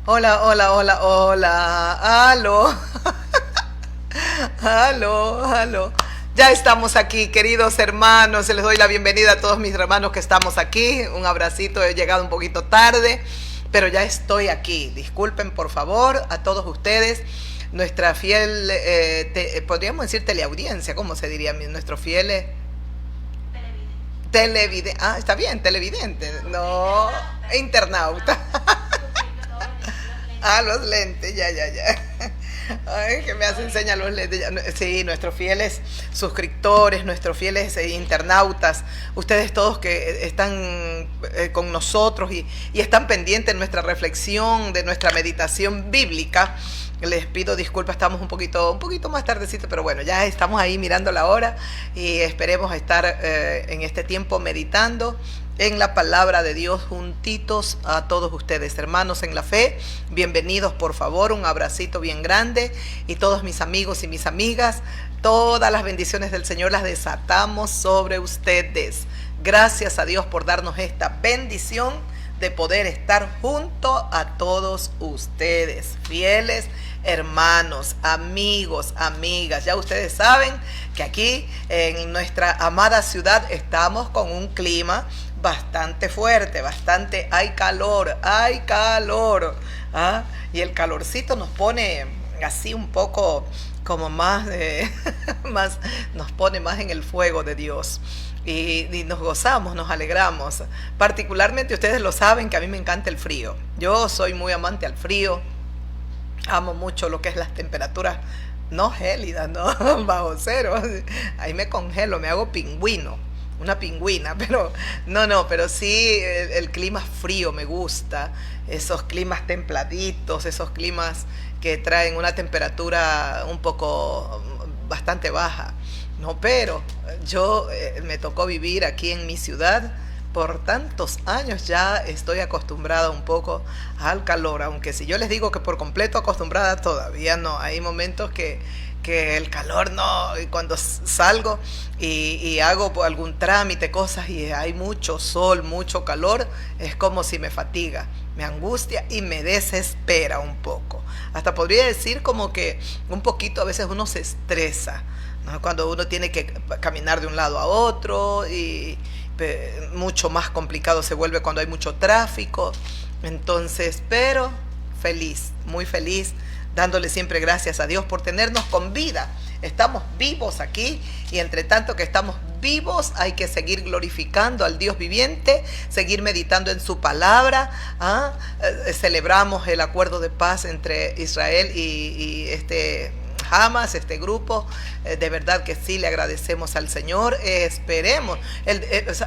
Hola, hola, hola, hola. Aló, aló, aló. Ya estamos aquí, queridos hermanos. Les doy la bienvenida a todos mis hermanos que estamos aquí. Un abracito, he llegado un poquito tarde, pero ya estoy aquí. Disculpen, por favor, a todos ustedes. Nuestra fiel, podríamos decir teleaudiencia, ¿cómo se diría? Nuestros fieles televidente. Ah, está bien, televidente. No, internauta. Ah, los lentes, ya, ya, ya. Ay, que me hace enseñar los lentes. Sí, nuestros fieles suscriptores, nuestros fieles internautas, ustedes todos que están con nosotros y están pendientes de nuestra reflexión, de nuestra meditación bíblica. Les pido disculpas, estamos un poquito más tardecito, pero bueno, ya estamos ahí mirando la hora y esperemos estar en este tiempo meditando en la palabra de Dios juntitos a todos ustedes, hermanos en la fe. Bienvenidos, por favor, un abracito bien grande, y todos mis amigos y mis amigas, todas las bendiciones del Señor las desatamos sobre ustedes. Gracias a Dios por darnos esta bendición de poder estar junto a todos ustedes, fieles hermanos, amigos, amigas. Ya ustedes saben que aquí en nuestra amada ciudad estamos con un clima bastante fuerte, bastante, hay calor, ¿ah? Y el calorcito nos pone así un poco como más, más, nos pone más en el fuego de Dios. Y nos gozamos, nos alegramos. Particularmente ustedes lo saben que a mí me encanta el frío. Yo soy muy amante al frío. Amo mucho lo que es las temperaturas no gélidas, no bajo cero. Ahí me congelo, me hago pingüino, una pingüina, pero no, pero sí el clima frío me gusta, esos climas templaditos, esos climas que traen una temperatura un poco bastante baja. No, pero yo me tocó vivir aquí en mi ciudad por tantos años, ya estoy acostumbrada un poco al calor, aunque si yo les digo que por completo acostumbrada, todavía no. Hay momentos que el calor no, y cuando salgo y hago algún trámite, cosas, y hay mucho sol, mucho calor, es como si me fatiga, me angustia y me desespera un poco. Hasta podría decir como que un poquito a veces uno se estresa, ¿no? Cuando uno tiene que caminar de un lado a otro, y mucho más complicado se vuelve cuando hay mucho tráfico. Entonces, pero feliz, muy feliz, dándole siempre gracias a Dios por tenernos con vida. Estamos vivos aquí, y entre tanto que estamos vivos hay que seguir glorificando al Dios viviente, seguir meditando en su palabra. Celebramos el acuerdo de paz entre Israel y Hamas, este grupo. De verdad que sí, le agradecemos al Señor. Esperemos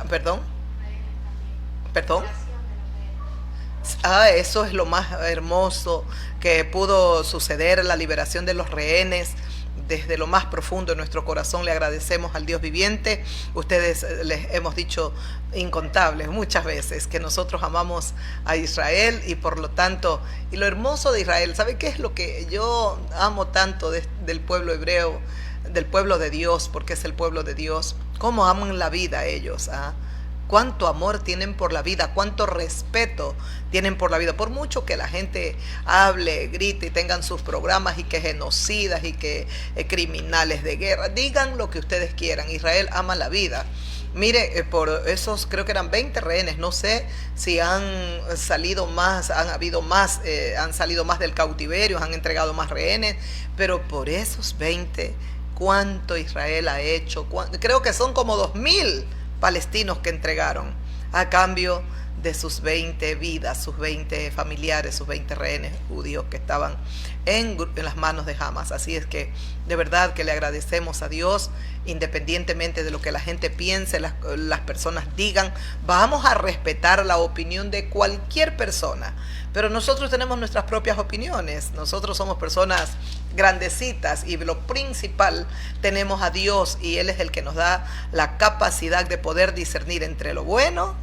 perdón. Eso es lo más hermoso que pudo suceder, la liberación de los rehenes. Desde lo más profundo de nuestro corazón le agradecemos al Dios viviente. Ustedes les hemos dicho incontables muchas veces que nosotros amamos a Israel, y por lo tanto, y lo hermoso de Israel, ¿sabe qué es lo que yo amo tanto del pueblo hebreo, del pueblo de Dios? Porque es el pueblo de Dios. ¿Cómo aman la vida ellos? Cuánto amor tienen por la vida, cuánto respeto tienen por la vida. Por mucho que la gente hable, grite y tengan sus programas, y que genocidas y que criminales de guerra, digan lo que ustedes quieran, Israel ama la vida. Mire, por esos creo que eran 20 rehenes, no sé si han salido más, han salido más del cautiverio, han entregado más rehenes, pero por esos 20, ¿cuánto Israel ha hecho? Creo que son como 2000 palestinos que entregaron a cambio de sus 20 vidas, sus 20 familiares, sus 20 rehenes judíos que estaban en las manos de Hamas. Así es que de verdad que le agradecemos a Dios, independientemente de lo que la gente piense, las personas digan. Vamos a respetar la opinión de cualquier persona, pero nosotros tenemos nuestras propias opiniones. Nosotros somos personas grandecitas, y lo principal, tenemos a Dios, y Él es el que nos da la capacidad de poder discernir entre lo bueno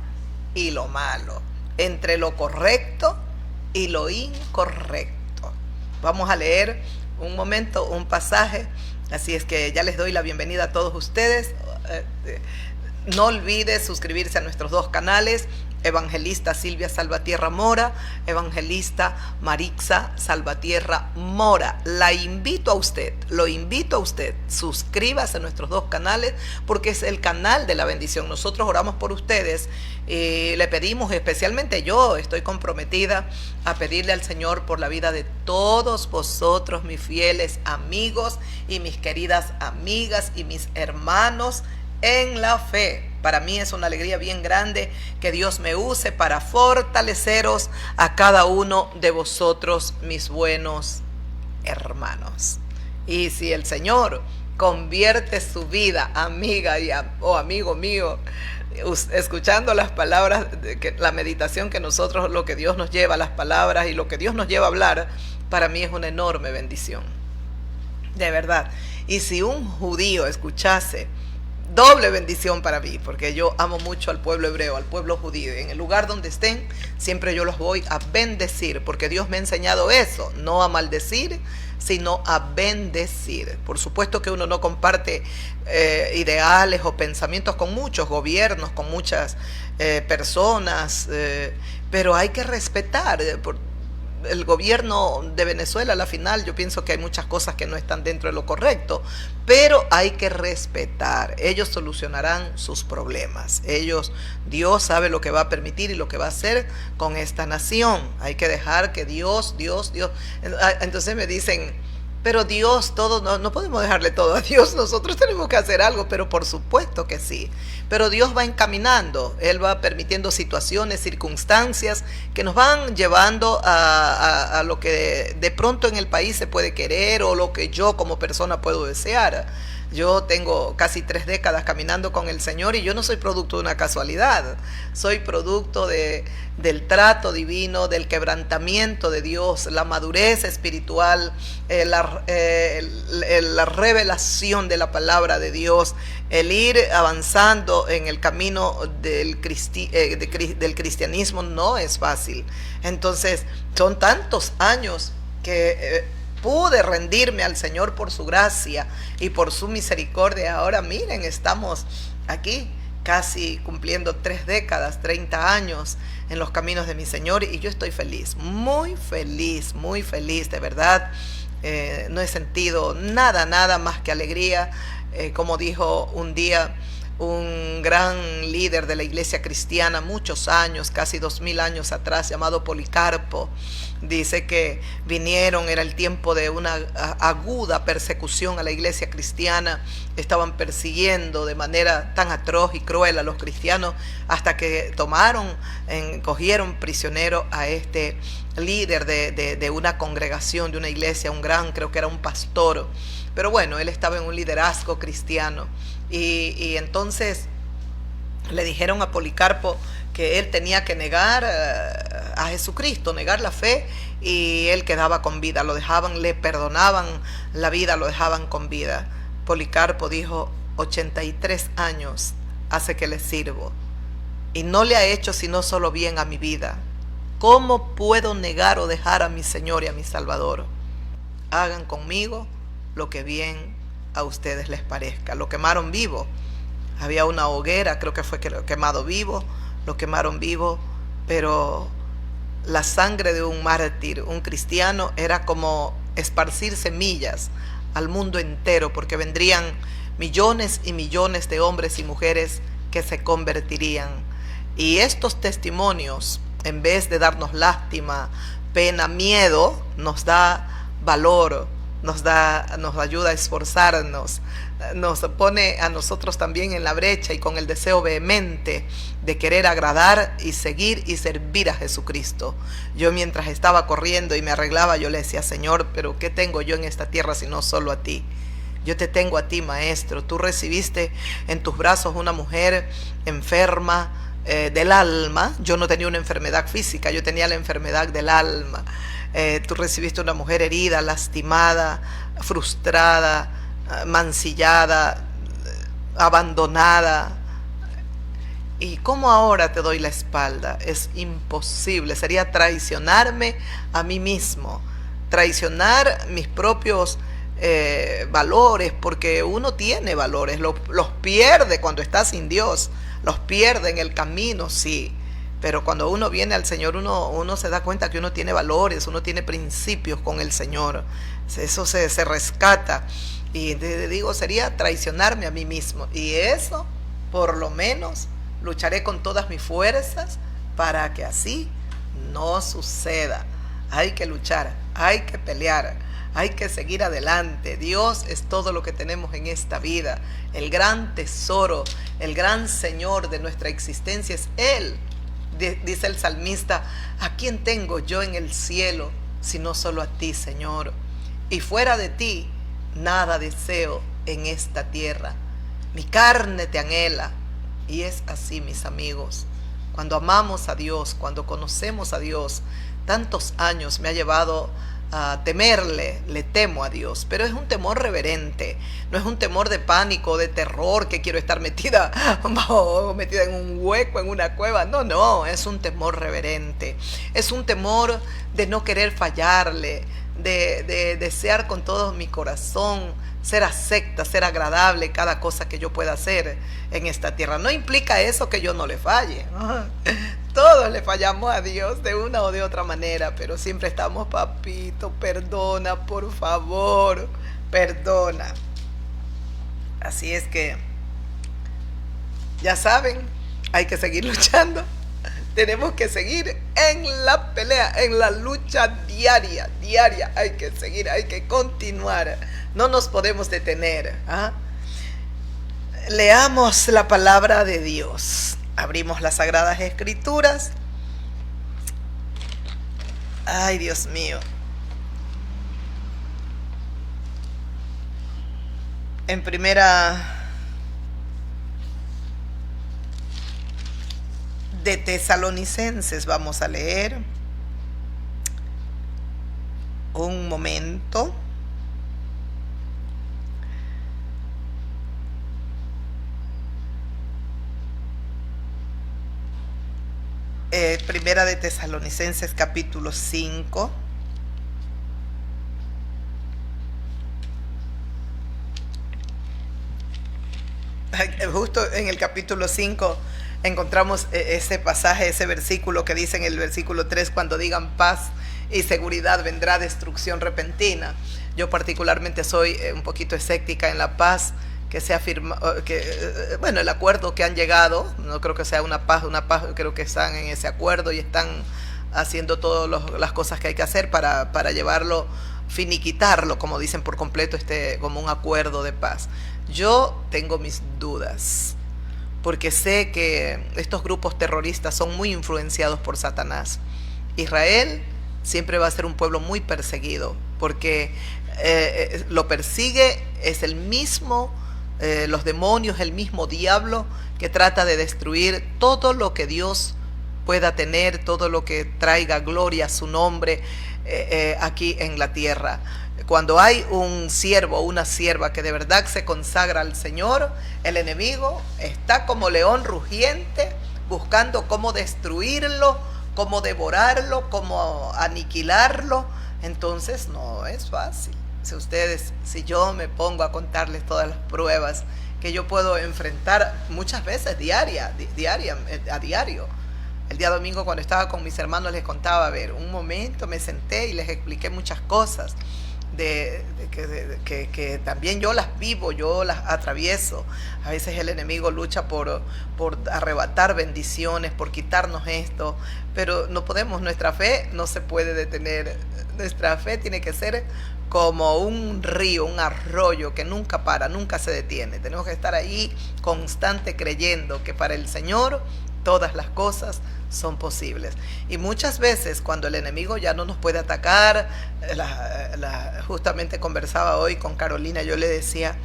y lo malo, entre lo correcto y lo incorrecto. Vamos a leer un momento un pasaje, así es que ya les doy la bienvenida a todos ustedes. No olvide suscribirse a nuestros dos canales, Evangelista Silvia Salvatierra Mora, Evangelista Marixa Salvatierra Mora. La invito a usted, lo invito a usted, suscríbase a nuestros dos canales porque es el canal de la bendición. Nosotros oramos por ustedes y le pedimos, especialmente yo estoy comprometida a pedirle al Señor por la vida de todos vosotros, mis fieles amigos y mis queridas amigas y mis hermanos en la fe. Para mí es una alegría bien grande que Dios me use para fortaleceros a cada uno de vosotros, mis buenos hermanos. Y si el Señor convierte su vida, amiga o amigo mío, escuchando las palabras, la meditación que nosotros, lo que Dios nos lleva, las palabras y lo que Dios nos lleva a hablar, para mí es una enorme bendición. De verdad. Y si un judío escuchase, doble bendición para mí, porque yo amo mucho al pueblo hebreo, al pueblo judío. En el lugar donde estén, siempre yo los voy a bendecir, porque Dios me ha enseñado eso, no a maldecir, sino a bendecir. Por supuesto que uno no comparte ideales o pensamientos con muchos gobiernos, con muchas personas, pero hay que respetar. El gobierno de Venezuela, a la final, yo pienso que hay muchas cosas que no están dentro de lo correcto, pero hay que respetar. Ellos solucionarán sus problemas. Dios sabe lo que va a permitir y lo que va a hacer con esta nación. Hay que dejar que Dios. Entonces me dicen, pero Dios, no podemos dejarle todo a Dios, nosotros tenemos que hacer algo, pero por supuesto que sí. Pero Dios va encaminando, Él va permitiendo situaciones, circunstancias que nos van llevando a lo que de pronto en el país se puede querer o lo que yo como persona puedo desear. Yo tengo casi 3 décadas caminando con el Señor y yo no soy producto de una casualidad, soy producto del trato divino, del quebrantamiento de Dios, la madurez espiritual, la revelación de la palabra de Dios, el ir avanzando en el camino del cristianismo no es fácil. Entonces, son tantos años que pude rendirme al Señor por su gracia y por su misericordia. Ahora miren, estamos aquí casi cumpliendo 3 décadas, 30 años en los caminos de mi Señor y yo estoy feliz, muy feliz, de verdad. No he sentido nada más que alegría. Como dijo un día un gran líder de la iglesia cristiana, muchos años, casi 2000 años atrás, llamado Policarpo, dice que era el tiempo de una aguda persecución a la iglesia cristiana, estaban persiguiendo de manera tan atroz y cruel a los cristianos, hasta que cogieron prisionero a este líder de una congregación, de una iglesia, creo que era un pastor, pero bueno, él estaba en un liderazgo cristiano. Y entonces le dijeron a Policarpo que él tenía que negar a Jesucristo, negar la fe, y él quedaba con vida, le perdonaban la vida, lo dejaban con vida. Policarpo dijo, 83 años hace que le sirvo y no le ha hecho sino solo bien a mi vida. ¿Cómo puedo negar o dejar a mi Señor y a mi Salvador? Hagan conmigo lo que bien a ustedes les parezca. Lo quemaron vivo. Había una hoguera, creo que fue quemado vivo, lo quemaron vivo, pero la sangre de un mártir, un cristiano, era como esparcir semillas al mundo entero, porque vendrían millones y millones de hombres y mujeres que se convertirían. Y estos testimonios, en vez de darnos lástima, pena, miedo, nos da valor, nos ayuda a esforzarnos, nos pone a nosotros también en la brecha y con el deseo vehemente de querer agradar y seguir y servir a Jesucristo. Yo mientras estaba corriendo y me arreglaba, yo le decía, Señor, pero ¿qué tengo yo en esta tierra sino solo a ti? Yo te tengo a ti, Maestro. Tú recibiste en tus brazos una mujer enferma del alma. Yo no tenía una enfermedad física, yo tenía la enfermedad del alma. Tú recibiste una mujer herida, lastimada, frustrada, mancillada, abandonada. ¿Y cómo ahora te doy la espalda? Es imposible, sería traicionarme a mí mismo, traicionar mis propios valores, porque uno tiene valores, los pierde cuando está sin Dios, los pierde en el camino, sí, Pero cuando uno viene al Señor, uno se da cuenta que uno tiene valores, uno tiene principios con el Señor. Eso se rescata. Y te digo, sería traicionarme a mí mismo. Y eso, por lo menos, lucharé con todas mis fuerzas para que así no suceda. Hay que luchar, hay que pelear, hay que seguir adelante. Dios es todo lo que tenemos en esta vida. El gran tesoro, el gran Señor de nuestra existencia es Él. Dice el salmista, ¿a quién tengo yo en el cielo, sino solo a ti, Señor? Y fuera de ti, nada deseo en esta tierra. Mi carne te anhela. Y es así, mis amigos. Cuando amamos a Dios, cuando conocemos a Dios, tantos años me ha llevado a temerle, le temo a Dios, pero es un temor reverente, no es un temor de pánico, de terror, que quiero estar metida en un hueco, en una cueva. No, es un temor reverente, es un temor de no querer fallarle, de desear con todo mi corazón ser acepta, ser agradable cada cosa que yo pueda hacer en esta tierra. No implica eso que yo no le falle. Todos le fallamos a Dios de una o de otra manera, pero siempre estamos, papito, perdona, por favor, perdona. Así es que, ya saben, hay que seguir luchando. Tenemos que seguir en la pelea, en la lucha diaria, hay que seguir, hay que continuar. No nos podemos detener. Leamos la palabra de Dios. Abrimos las Sagradas Escrituras. Ay, Dios mío. En primera de Tesalonicenses vamos a leer. Un momento. Primera de Tesalonicenses capítulo 5. Justo en el capítulo 5 encontramos ese pasaje, ese versículo que dice en el versículo 3, cuando digan paz y seguridad vendrá destrucción repentina. Yo particularmente soy un poquito escéptica en la paz que se ha firmado, bueno, el acuerdo que han llegado, no creo que sea una paz, creo que están en ese acuerdo y están haciendo todas las cosas que hay que hacer para llevarlo, finiquitarlo, como dicen, por completo, como un acuerdo de paz. Yo tengo mis dudas, porque sé que estos grupos terroristas son muy influenciados por Satanás. Israel siempre va a ser un pueblo muy perseguido, porque lo persigue, es el mismo, los demonios, el mismo diablo que trata de destruir todo lo que Dios pueda tener, todo lo que traiga gloria a su nombre aquí en la tierra. Cuando hay un siervo o una sierva que de verdad se consagra al Señor, el enemigo está como león rugiente buscando cómo destruirlo, cómo devorarlo, cómo aniquilarlo. Entonces no es fácil. Si yo me pongo a contarles todas las pruebas que yo puedo enfrentar muchas veces a diario. El día domingo, cuando estaba con mis hermanos, les contaba, un momento me senté y les expliqué muchas cosas que también yo las vivo, yo las atravieso. A veces el enemigo lucha por arrebatar bendiciones, por quitarnos esto, pero no podemos, nuestra fe no se puede detener. Nuestra fe tiene que ser como un río, un arroyo que nunca para, nunca se detiene. Tenemos que estar ahí constante creyendo que para el Señor todas las cosas son posibles. Y muchas veces cuando el enemigo ya no nos puede atacar, justamente conversaba hoy con Carolina, yo le decía,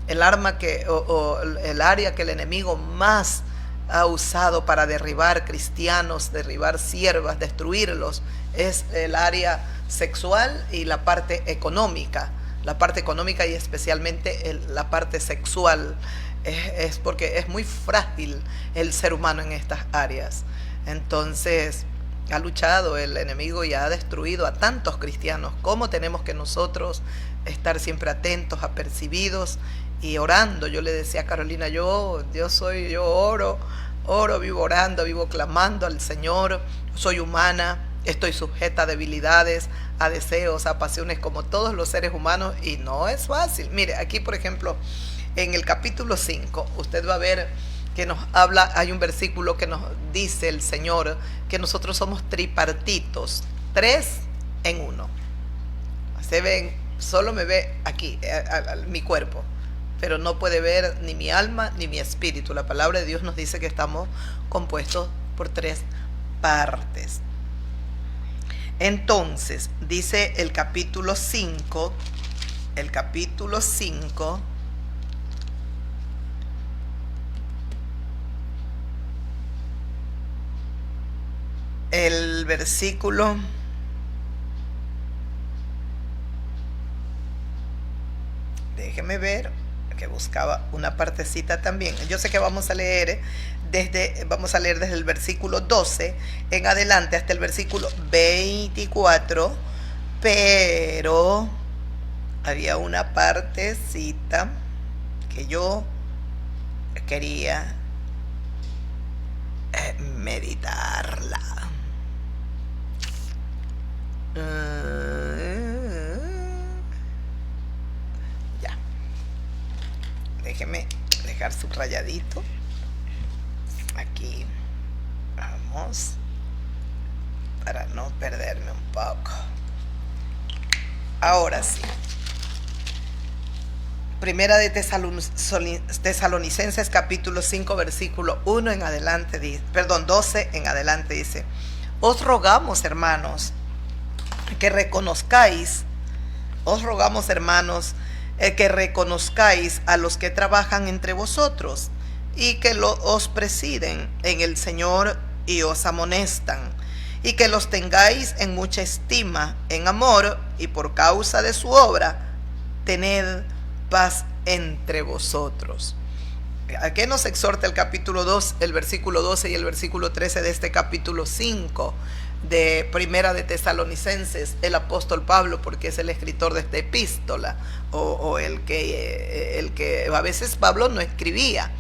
el área que el enemigo más ha usado para derribar cristianos, derribar siervas, destruirlos, es el área sexual y la parte económica y especialmente la parte sexual. Es porque es muy frágil el ser humano en estas áreas. Entonces ha luchado el enemigo y ha destruido a tantos cristianos. ¿Cómo tenemos que nosotros estar siempre atentos, apercibidos y orando? Yo le decía a Carolina, yo oro oro, vivo orando, vivo clamando al Señor. Soy humana, estoy sujeta a debilidades, a deseos, a pasiones como todos los seres humanos y no es fácil. Mire, aquí por ejemplo, en el capítulo 5, usted va a ver que nos habla, hay un versículo que nos dice el Señor que nosotros somos tripartitos, 3 en 1. Se ven, solo me ve aquí, mi cuerpo, pero no puede ver ni mi alma ni mi espíritu. La palabra de Dios nos dice que estamos compuestos por 3 partes. Entonces, dice el capítulo 5, el versículo, déjeme ver, que buscaba una partecita también. Yo sé que vamos a leer desde el versículo 12 en adelante hasta el versículo 24, pero había una partecita que yo quería meditarla. Ya. Déjeme dejar subrayadito. Aquí. Vamos. Para no perderme un poco. Ahora sí. Primera de Tesalonicenses capítulo 5 versículo 1 en adelante, 12 en adelante dice: os rogamos, hermanos, que reconozcáis a los que trabajan entre vosotros y que os presiden en el Señor y os amonestan, y que los tengáis en mucha estima, en amor, y por causa de su obra, tened paz entre vosotros. ¿A qué nos exhorta el capítulo 2, el versículo 12 y el versículo 13 de este capítulo 5 de Primera de Tesalonicenses, el apóstol Pablo? Porque es el escritor de esta epístola, o el que a veces Pablo no escribía,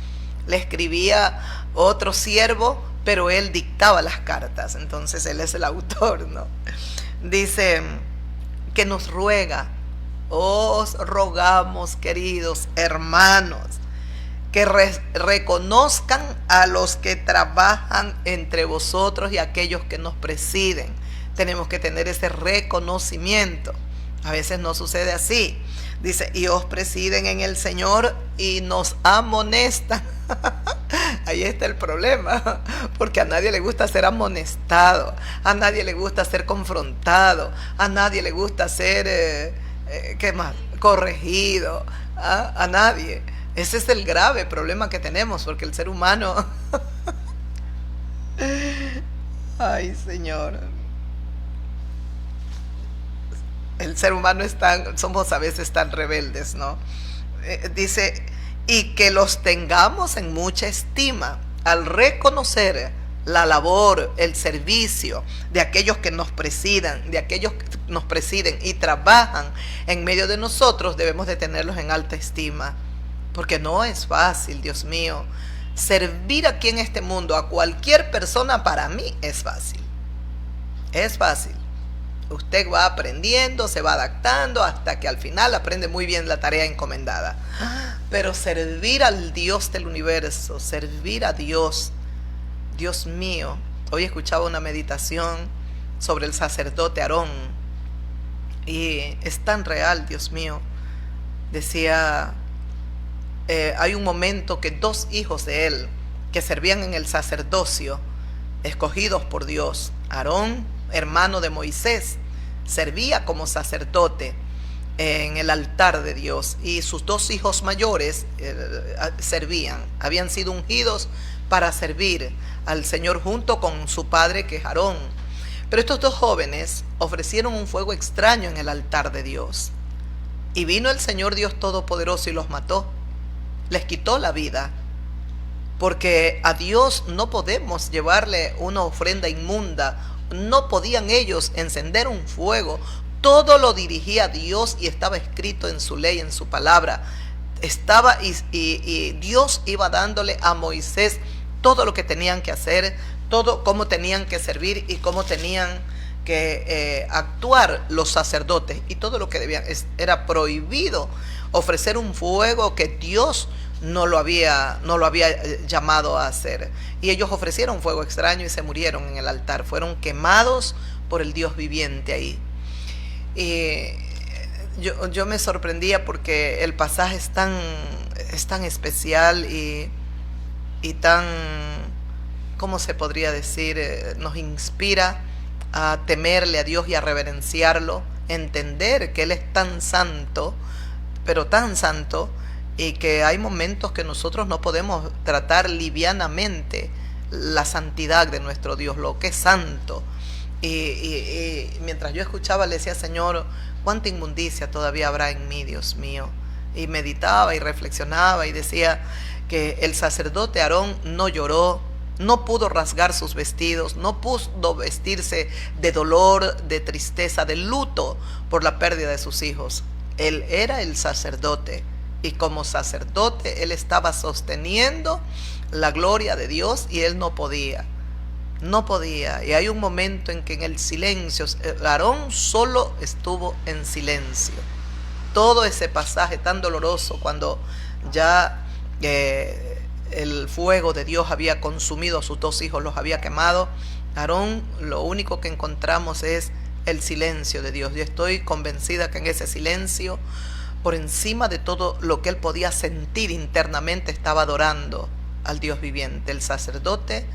le escribía otro siervo, pero él dictaba las cartas, entonces él es el autor, ¿no? Dice que nos ruega: os rogamos, queridos hermanos, que reconozcan a los que trabajan entre vosotros y a aquellos que nos presiden. Tenemos que tener ese reconocimiento. A veces no sucede así. Dice: y os presiden en el Señor y nos amonestan. Ahí está el problema, porque a nadie le gusta ser amonestado, a nadie le gusta ser confrontado, a nadie le gusta ser ¿qué más? Corregido, a nadie. Ese es el grave problema que tenemos, porque el ser humano ay, Señor, el ser humano somos a veces tan rebeldes, ¿no? Dice: y que los tengamos en mucha estima al reconocer la labor, el servicio de aquellos que nos presiden y trabajan en medio de nosotros. Debemos de tenerlos en alta estima, porque no es fácil, Dios mío. Servir aquí en este mundo a cualquier persona, para mí es fácil. Es fácil. Usted va aprendiendo, se va adaptando hasta que al final aprende muy bien la tarea encomendada. Pero servir al Dios del universo, servir a Dios, Dios mío. Hoy escuchaba una meditación sobre el sacerdote Aarón y es tan real, Dios mío. Decía, hay un momento que 2 hijos de él que servían en el sacerdocio, escogidos por Dios, Aarón, hermano de Moisés, servía como sacerdote en el altar de Dios, y sus 2 hijos mayores habían sido ungidos para servir al Señor junto con su padre, que es Aarón. Pero estos 2 jóvenes ofrecieron un fuego extraño en el altar de Dios, y vino el Señor Dios Todopoderoso y los mató, les quitó la vida, porque a Dios no podemos llevarle una ofrenda inmunda. No podían ellos encender un fuego. Todo lo dirigía Dios y estaba escrito en su ley, en su palabra. Y Dios iba dándole a Moisés todo lo que tenían que hacer, todo cómo tenían que servir y cómo tenían que actuar los sacerdotes, y todo lo que debían. Era prohibido ofrecer un fuego que Dios no lo había llamado a hacer. Y ellos ofrecieron fuego extraño y se murieron en el altar. Fueron quemados por el Dios viviente ahí. Y yo me sorprendía porque el pasaje es tan especial y tan, ¿cómo se podría decir? Nos inspira a temerle a Dios y a reverenciarlo, entender que Él es tan santo, pero tan santo, y que hay momentos que nosotros no podemos tratar livianamente la santidad de nuestro Dios, lo que es santo. Y mientras yo escuchaba, le decía: Señor, cuánta inmundicia todavía habrá en mí, Dios mío. Y meditaba y reflexionaba y decía que el sacerdote Aarón no lloró, no pudo rasgar sus vestidos, no pudo vestirse de dolor, de tristeza, de luto por la pérdida de sus hijos. Él era el sacerdote, y como sacerdote él estaba sosteniendo la gloria de Dios, y él no podía. Y hay un momento en que en el silencio, Aarón solo estuvo en silencio. Todo ese pasaje tan doloroso, cuando ya el fuego de Dios había consumido a sus dos hijos, los había quemado, Aarón, lo único que encontramos es el silencio de Dios. Yo estoy convencida que en ese silencio, por encima de todo lo que él podía sentir internamente, estaba adorando al Dios viviente. El sacerdote,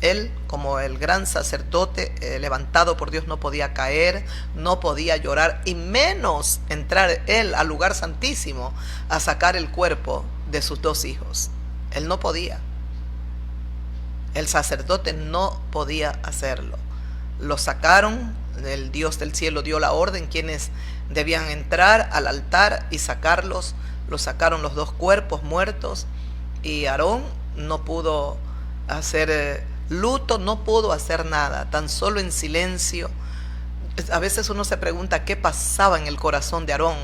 él como el gran sacerdote levantado por Dios, no podía caer, no podía llorar, y menos entrar él al lugar santísimo a sacar el cuerpo de sus dos hijos. Él no podía. El sacerdote no podía hacerlo. Lo sacaron, el Dios del cielo dio la orden, quienes debían entrar al altar y sacarlos. Los sacaron los dos cuerpos muertos, y Aarón no pudo hacer luto, no pudo hacer nada, tan solo en silencio. A veces uno se pregunta qué pasaba en el corazón de Aarón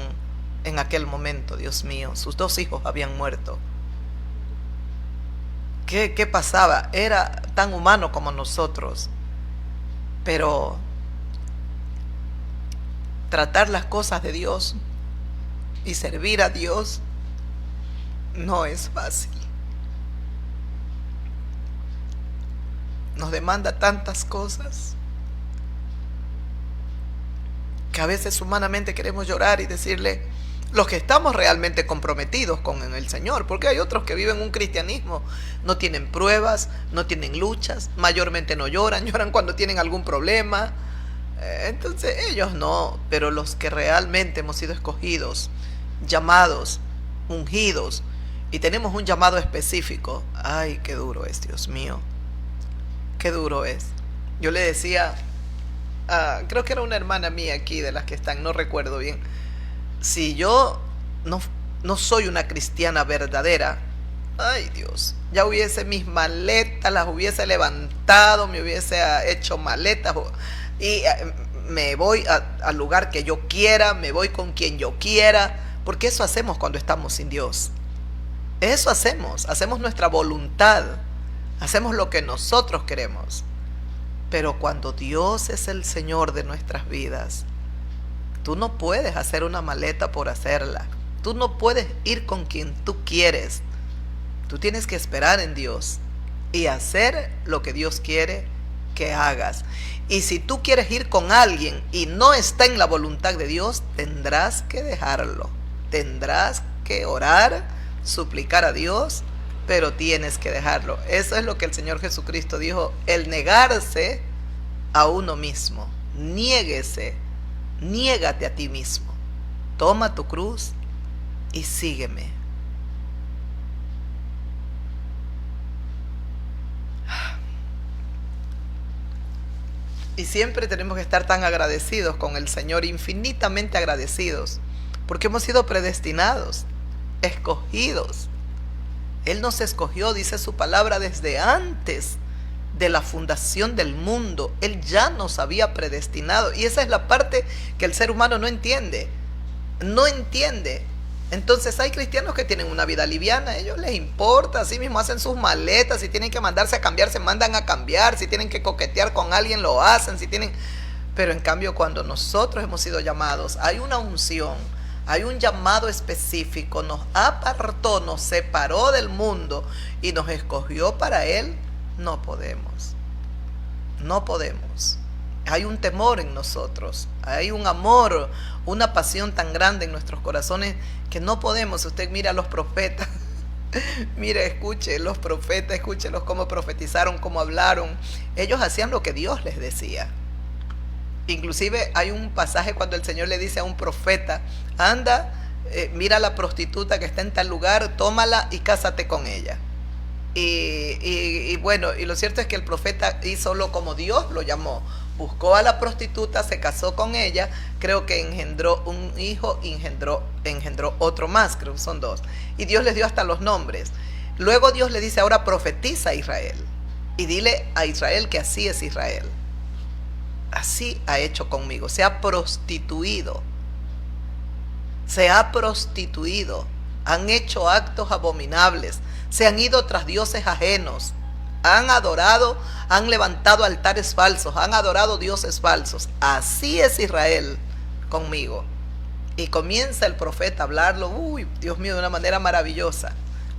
en aquel momento. Dios mío, sus dos hijos habían muerto. ¿Qué pasaba? Era tan humano como nosotros, pero tratar las cosas de Dios y servir a Dios no es fácil. Nos demanda tantas cosas que a veces humanamente queremos llorar y decirle, los que estamos realmente comprometidos con el Señor, porque hay otros que viven un cristianismo, no tienen pruebas, no tienen luchas, mayormente no lloran, lloran cuando tienen algún problema. Entonces ellos no, pero los que realmente hemos sido escogidos, llamados, ungidos, y tenemos un llamado específico, ay, qué duro es, Dios mío, qué duro es. Yo le decía, creo que era una hermana mía aquí de las que están, no recuerdo bien, si yo no soy una cristiana verdadera, ay Dios, ya hubiese mis maletas, las hubiese levantado, me hubiese hecho maletas y me voy al lugar que yo quiera, me voy con quien yo quiera, porque eso hacemos cuando estamos sin Dios. Eso hacemos nuestra voluntad, hacemos lo que nosotros queremos. Pero cuando Dios es el Señor de nuestras vidas, tú no puedes hacer una maleta por hacerla. Tú no puedes ir con quien tú quieres. Tú tienes que esperar en Dios y hacer lo que Dios quiere que hagas. Y si tú quieres ir con alguien y no está en la voluntad de Dios, tendrás que dejarlo. Tendrás que orar, suplicar a Dios, pero tienes que dejarlo. Eso es lo que el Señor Jesucristo dijo, el negarse a uno mismo. Niéguese. Niégate a ti mismo, toma tu cruz y sígueme. Y siempre tenemos que estar tan agradecidos con el Señor, infinitamente agradecidos, porque hemos sido predestinados, escogidos. Él nos escogió, dice su palabra, desde antes de la fundación del mundo. Él ya nos había predestinado, y esa es la parte que el ser humano no entiende. No entiende Entonces hay cristianos que tienen una vida liviana, a ellos les importa, así mismo hacen sus maletas, si tienen que mandarse a cambiar, se mandan a cambiar, si tienen que coquetear con alguien, lo hacen, si tienen... Pero en cambio, cuando nosotros hemos sido llamados, hay una unción, hay un llamado específico, nos apartó, nos separó del mundo y nos escogió para Él, no podemos. No podemos. Hay un temor en nosotros, hay un amor, una pasión tan grande en nuestros corazones que no podemos. Usted mira a los profetas, mire, escuche los profetas, escúchelos cómo profetizaron, cómo hablaron. Ellos hacían lo que Dios les decía. Inclusive hay un pasaje cuando el Señor le dice a un profeta, anda, mira a la prostituta que está en tal lugar, tómala y cásate con ella. Y bueno, y lo cierto es que el profeta hizo lo como Dios lo llamó. Buscó a la prostituta, se casó con ella, creo que engendró un hijo, engendró otro más, creo que son dos. Y Dios les dio hasta los nombres. Luego Dios le dice, ahora profetiza a Israel. Y dile a Israel que así es Israel. Así ha hecho conmigo, se ha prostituido. Se ha prostituido. Han hecho actos abominables. Se han ido tras dioses ajenos. Han adorado, han levantado altares falsos, han adorado dioses falsos. Así es Israel conmigo. Y comienza el profeta a hablarlo, Dios mío, de una manera maravillosa.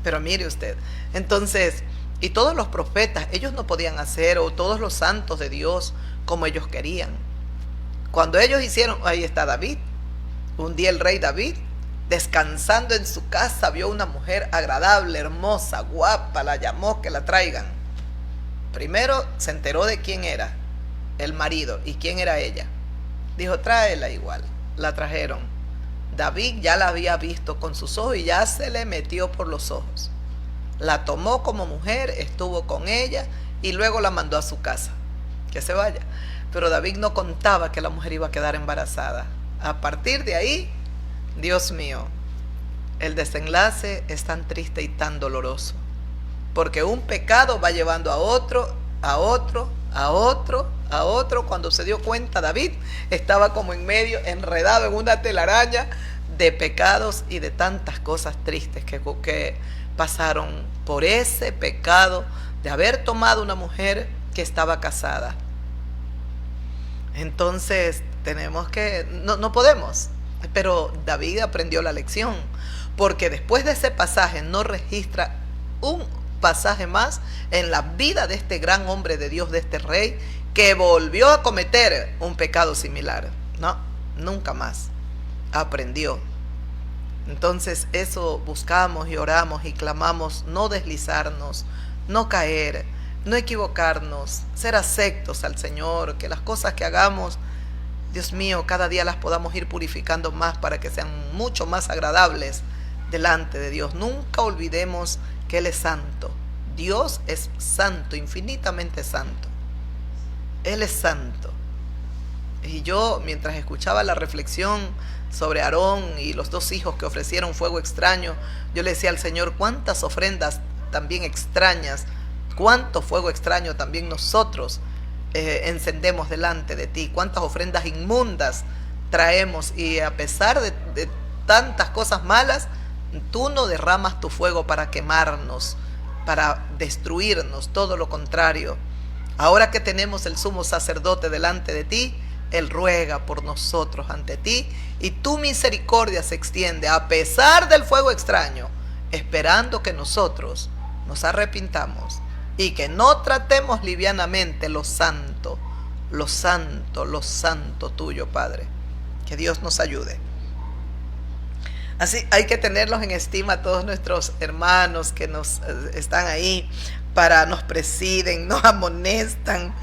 Pero mire usted, entonces, y todos los profetas, ellos no podían hacer, o todos los santos de Dios, como ellos querían. Cuando ellos hicieron, ahí está David. Un día el rey David, descansando en su casa, vio una mujer agradable, hermosa, guapa, la llamó que la traigan. Primero se enteró de quién era el marido y quién era ella. Dijo, tráela igual. La trajeron. David ya la había visto con sus ojos y ya se le metió por los ojos. La tomó como mujer, estuvo con ella y luego la mandó a su casa. Que se vaya. Pero David no contaba que la mujer iba a quedar embarazada. A partir de ahí, Dios mío, el desenlace es tan triste y tan doloroso. Porque un pecado va llevando a otro, a otro, a otro, a otro. Cuando se dio cuenta, David estaba como en medio, enredado en una telaraña de pecados y de tantas cosas tristes que pasaron por ese pecado de haber tomado una mujer que estaba casada. Entonces tenemos que, no podemos, pero David aprendió la lección, porque después de ese pasaje no registra un pasaje más en la vida de este gran hombre de Dios, de este rey, que volvió a cometer un pecado similar. No, nunca más. Aprendió. Entonces eso buscamos y oramos y clamamos, no deslizarnos, no caer, no equivocarnos, ser aceptos al Señor, que las cosas que hagamos, Dios mío, cada día las podamos ir purificando más para que sean mucho más agradables delante de Dios. Nunca olvidemos que Él es santo. Dios es santo, infinitamente santo. Él es santo. Y yo, mientras escuchaba la reflexión sobre Aarón y los dos hijos que ofrecieron fuego extraño, yo le decía al Señor, cuántas ofrendas también extrañas, cuánto fuego extraño también nosotros encendemos delante de ti, cuántas ofrendas inmundas traemos, y a pesar de tantas cosas malas, tú no derramas tu fuego para quemarnos, para destruirnos, todo lo contrario. Ahora que tenemos el sumo sacerdote delante de ti, Él ruega por nosotros ante ti, y tu misericordia se extiende a pesar del fuego extraño, esperando que nosotros nos arrepintamos y que no tratemos livianamente lo santo tuyo, Padre. Que Dios nos ayude. Así hay que tenerlos en estima a todos nuestros hermanos que nos están ahí, nos presiden, nos amonestan,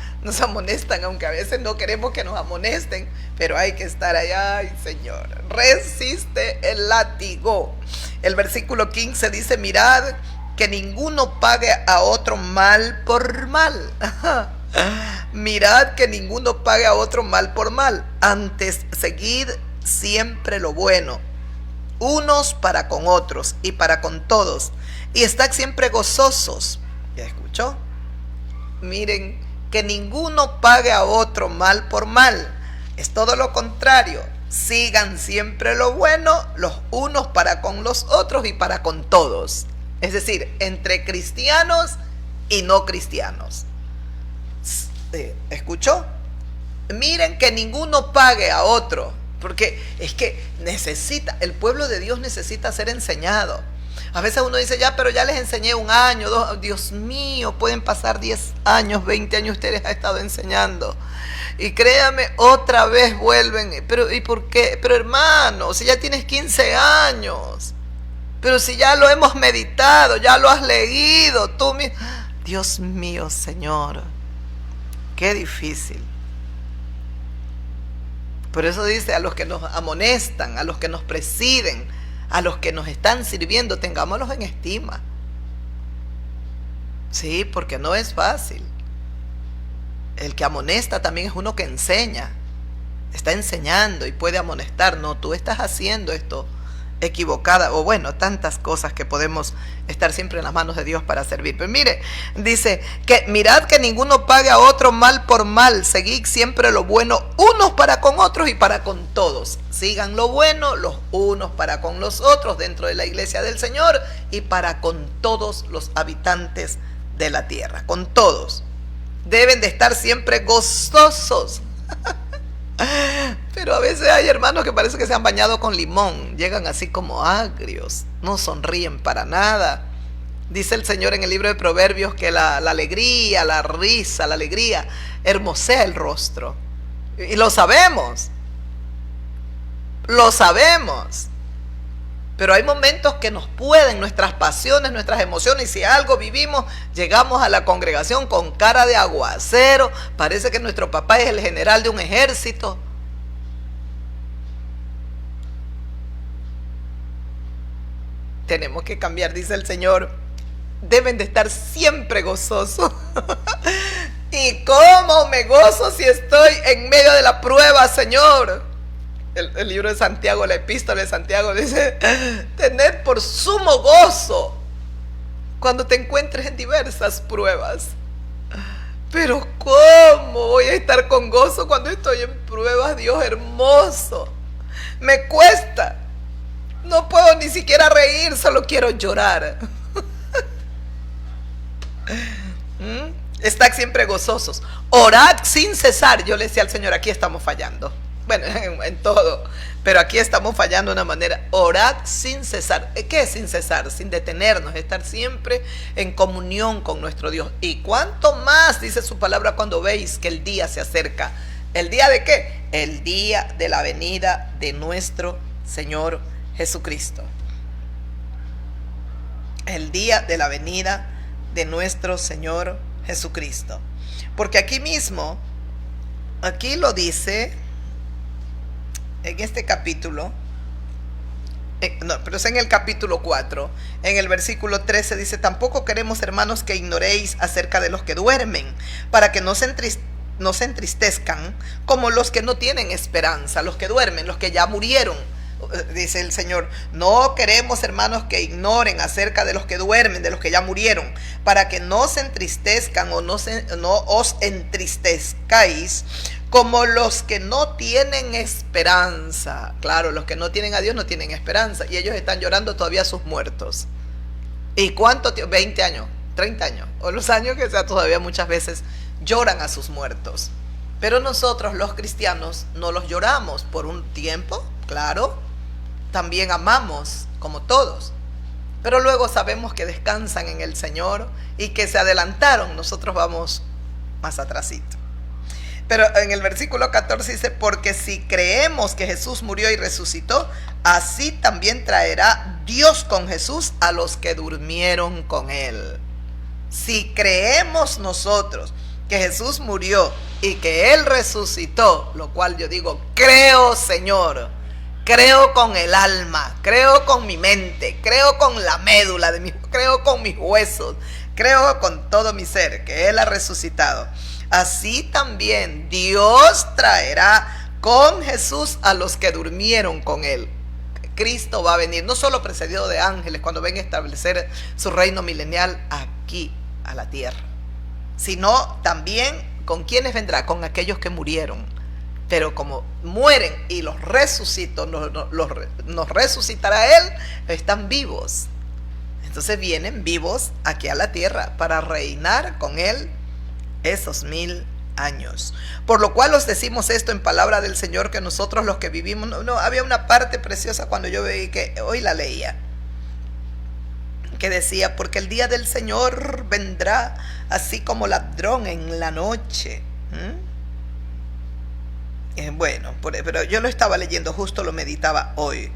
aunque a veces no queremos que nos amonesten, pero hay que estar allá. Ay, Señor, resiste el látigo. El versículo 15 dice, mirad que ninguno pague a otro mal por mal. Mirad que ninguno pague a otro mal por mal. Antes, seguid siempre lo bueno, unos para con otros y para con todos, y estad siempre gozosos. ¿Ya escuchó? Miren, que ninguno pague a otro mal por mal. Es todo lo contrario. sigan siempre lo bueno, los unos para con los otros y para con todos. Es decir, entre cristianos y no cristianos. ¿Escuchó? Miren que ninguno pague a otro, porque es que el pueblo de Dios necesita ser enseñado. A veces uno dice, ya, pero ya les enseñé 1 año, 2, Dios mío, pueden pasar 10 años, 20 años, ustedes han estado enseñando. Y créame, otra vez vuelven, pero ¿y por qué? Pero hermano, si ya tienes 15 años, pero si ya lo hemos meditado, ya lo has leído, Dios mío, Señor, qué difícil. Por eso dice, a los que nos amonestan, a los que nos presiden, a los que nos están sirviendo, tengámoslos en estima. Sí, porque no es fácil. El que amonesta también es uno que enseña. Está enseñando y puede amonestar. No, tú estás haciendo esto equivocada, o bueno, tantas cosas que podemos estar siempre en las manos de Dios para servir. Pero mire, dice que mirad que ninguno pague a otro mal por mal, seguid siempre lo bueno unos para con otros y para con todos. Sigan lo bueno los unos para con los otros dentro de la iglesia del Señor y para con todos los habitantes de la tierra, con todos. Deben de estar siempre gozosos. Pero a veces hay hermanos que parece que se han bañado con limón, llegan así como agrios, no sonríen para nada. Dice el Señor en el libro de Proverbios que la alegría, la risa, la alegría hermosea el rostro. Y lo sabemos. Lo sabemos. Pero hay momentos que nos pueden, nuestras pasiones, nuestras emociones, y si algo vivimos, llegamos a la congregación con cara de aguacero, parece que nuestro papá es el general de un ejército. Tenemos que cambiar, dice el Señor, deben de estar siempre gozosos. ¿Y cómo me gozo si estoy en medio de la prueba, Señor? El libro de Santiago, la epístola de Santiago dice, tened por sumo gozo cuando te encuentres en diversas pruebas. Pero ¿cómo voy a estar con gozo cuando estoy en pruebas? Dios hermoso, me cuesta, no puedo ni siquiera reír, solo quiero llorar. Estad siempre gozosos, orad sin cesar. Yo le decía al Señor, aquí estamos fallando. Bueno, en todo, pero aquí estamos fallando de una manera. Orad sin cesar. ¿Qué es sin cesar? Sin detenernos, estar siempre en comunión con nuestro Dios. Y cuánto más, dice su palabra, cuando veis que el día se acerca. ¿El día de qué? El día de la venida de nuestro Señor Jesucristo. El día de la venida de nuestro Señor Jesucristo. Porque aquí mismo, aquí lo dice en este capítulo, no, pero es en el capítulo 4, en el versículo 13 dice, tampoco queremos, hermanos, que ignoréis acerca de los que duermen, para que no se entristezcan como los que no tienen esperanza, los que duermen, los que ya murieron. Dice el Señor, no queremos, hermanos, que ignoren acerca de los que duermen, de los que ya murieron, para que no se entristezcan o no os entristezcáis como los que no tienen esperanza. Claro, los que no tienen a Dios no tienen esperanza, y ellos están llorando todavía a sus muertos. ¿Y cuánto tiempo? 20 años, 30 años, o los años que sea, todavía muchas veces lloran a sus muertos. Pero nosotros los cristianos no los lloramos por un tiempo, claro. También amamos, como todos, pero luego sabemos que descansan en el Señor y que se adelantaron. Nosotros vamos más atrasito. Pero en el versículo 14 dice, porque si creemos que Jesús murió y resucitó, así también traerá Dios con Jesús a los que durmieron con él. Si creemos nosotros que Jesús murió y que él resucitó, lo cual yo digo, creo, Señor, creo con el alma, creo con mi mente, creo con la médula, creo con mis huesos, creo con todo mi ser que él ha resucitado. Así también Dios traerá con Jesús a los que durmieron con él. Cristo va a venir, no solo precedido de ángeles cuando venga a establecer su reino milenial aquí a la tierra, sino también con quienes vendrá, con aquellos que murieron, Pero como mueren y los resucitó, nos resucitará Él, están vivos. Entonces vienen vivos aquí a la tierra para reinar con Él esos 1000 años. Por lo cual os decimos esto en palabra del Señor, que nosotros los que vivimos, había una parte preciosa cuando yo veí, que hoy la leía, que decía: porque el día del Señor vendrá así como ladrón en la noche. Bueno, pero yo lo estaba leyendo, justo lo meditaba hoy.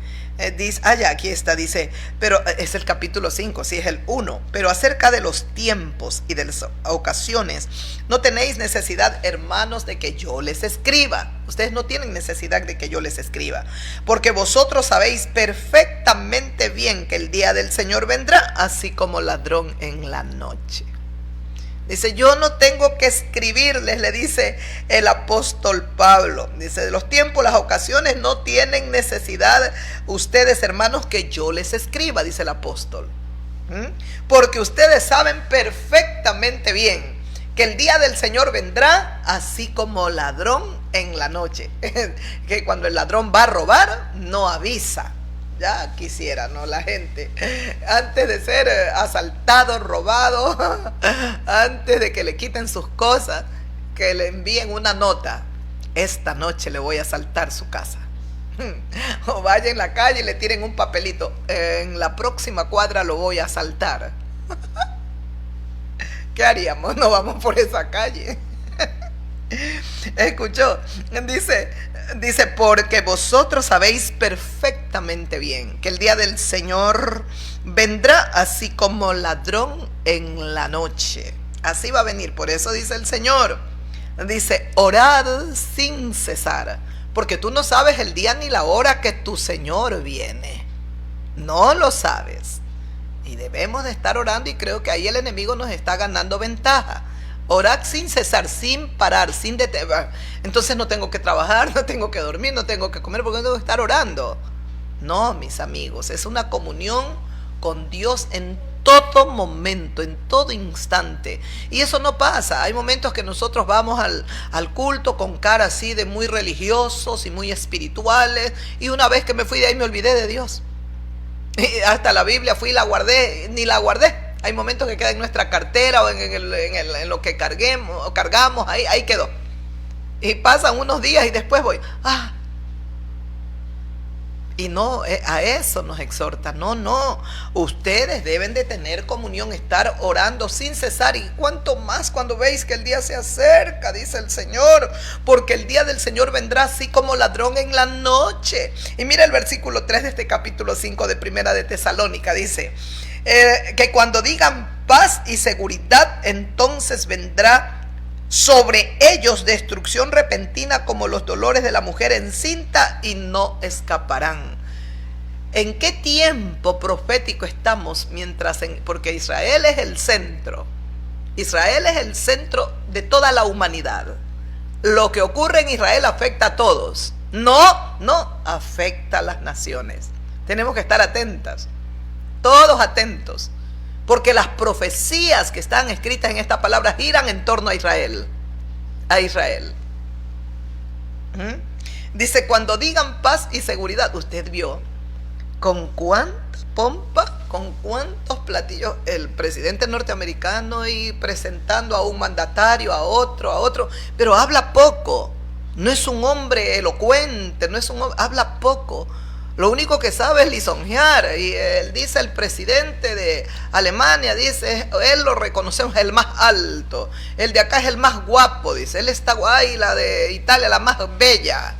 Dice, ya, aquí está, dice, pero es el capítulo 5, sí, es el 1. Pero acerca de los tiempos y de las ocasiones, no tenéis necesidad, hermanos, de que yo les escriba. Ustedes no tienen necesidad de que yo les escriba, porque vosotros sabéis perfectamente bien que el día del Señor vendrá así como ladrón en la noche. Dice, yo no tengo que escribirles, le dice el apóstol Pablo. Dice, de los tiempos, las ocasiones, no tienen necesidad ustedes, hermanos, que yo les escriba, dice el apóstol. Porque ustedes saben perfectamente bien que el día del Señor vendrá así como ladrón en la noche. Que cuando el ladrón va a robar, no avisa. Ya quisiera, ¿no? La gente, antes de ser asaltado, robado, antes de que le quiten sus cosas, que le envíen una nota: esta noche le voy a asaltar su casa. O vaya en la calle y le tiren un papelito: en la próxima cuadra lo voy a asaltar. ¿Qué haríamos? No vamos por esa calle. Escuchó, dice, porque vosotros sabéis perfectamente bien que el día del Señor vendrá así como ladrón en la noche. Así va a venir. Por eso dice el Señor, dice, orad sin cesar, porque tú no sabes el día ni la hora que tu Señor viene. No lo sabes. Y debemos de estar orando, y creo que ahí el enemigo nos está ganando ventaja. Orad sin cesar, sin parar, sin detener. Entonces no tengo que trabajar, no tengo que dormir, no tengo que comer, porque no tengo que estar orando. No, mis amigos, es una comunión con Dios en todo momento, en todo instante. Y eso no pasa. Hay momentos que nosotros vamos al culto con cara así de muy religiosos y muy espirituales, y una vez que me fui de ahí me olvidé de Dios. Y hasta la Biblia fui y la guardé, ni la guardé. Hay momentos que queda en nuestra cartera o en lo que cargamos, ahí quedó. Y pasan unos días y después voy, y no, a eso nos exhorta. No, ustedes deben de tener comunión, estar orando sin cesar. Y cuanto más cuando veis que el día se acerca, dice el Señor, porque el día del Señor vendrá así como ladrón en la noche. Y mira el versículo 3 de este capítulo 5 de Primera de Tesalónica, dice, que cuando digan paz y seguridad, entonces vendrá sobre ellos destrucción repentina como los dolores de la mujer encinta, y no escaparán. ¿En qué tiempo profético estamos? Porque Israel es el centro. Israel es el centro de toda la humanidad. Lo que ocurre en Israel afecta a todos. No afecta a las naciones. Tenemos que estar atentas. Todos atentos, porque las profecías que están escritas en esta palabra giran en torno a Israel. A Israel. Dice, cuando digan paz y seguridad. Usted vio con cuánta pompa, con cuántos platillos el presidente norteamericano, y presentando a un mandatario, a otro, pero habla poco. No es un hombre elocuente, habla poco. Lo único que sabe es lisonjear. Y él dice, el presidente de Alemania, dice, él lo reconocemos, el más alto. El de acá es el más guapo, dice. Él está guay, la de Italia, la más bella.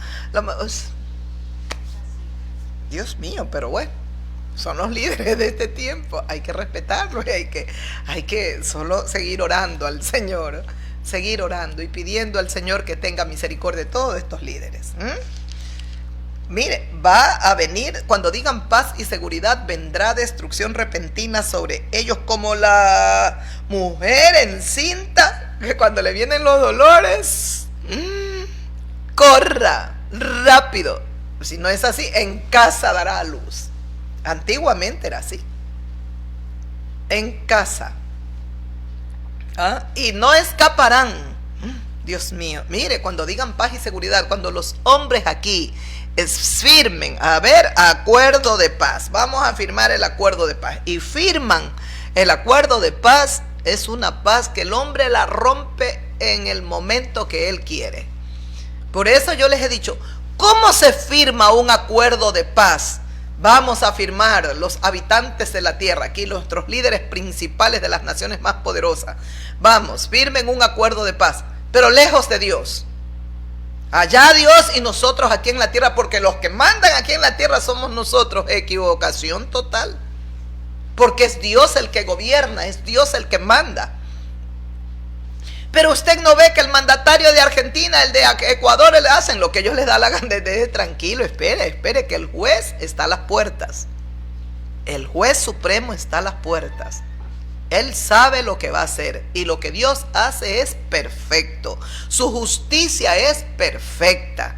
Dios mío, pero bueno, son los líderes de este tiempo. Hay que respetarlos, y hay que solo seguir orando al Señor. Seguir orando y pidiendo al Señor que tenga misericordia de todos estos líderes. Mire, va a venir, cuando digan paz y seguridad, vendrá destrucción repentina sobre ellos como la mujer encinta, que cuando le vienen los dolores, corra rápido. Si no es así, en casa dará a luz. Antiguamente era así. En casa. Y no escaparán. Dios mío, mire, cuando digan paz y seguridad, cuando los hombres aquí firmen, a ver, acuerdo de paz, vamos a firmar el acuerdo de paz, y firman el acuerdo de paz, es una paz que el hombre la rompe en el momento que él quiere. Por eso yo les he dicho, ¿cómo se firma un acuerdo de paz? Vamos a firmar los habitantes de la tierra, aquí nuestros líderes principales de las naciones más poderosas. Vamos, firmen un acuerdo de paz, pero lejos de Dios. Allá Dios y nosotros aquí en la tierra, porque los que mandan aquí en la tierra somos nosotros. Equivocación total. Porque es Dios el que gobierna, es Dios el que manda. Pero usted no ve que el mandatario de Argentina, el de Ecuador, le hacen lo que ellos les da la gana. Tranquilo, espere, que el juez está a las puertas. El juez supremo está a las puertas. Él sabe lo que va a hacer, y lo que Dios hace es perfecto. Su justicia es perfecta.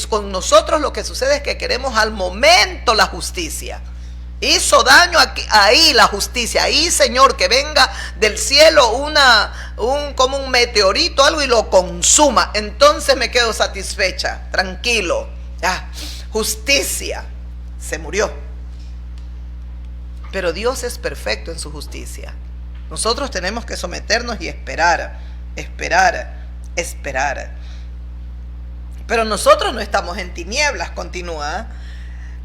Con nosotros lo que sucede es que queremos al momento la justicia. Hizo daño aquí, ahí la justicia, ahí, Señor, que venga del cielo como un meteorito, algo, y lo consuma. Entonces me quedo satisfecha, tranquilo. Ya, justicia, se murió. Pero Dios es perfecto en su justicia. Nosotros tenemos que someternos y esperar. Pero nosotros no estamos en tinieblas, continúa,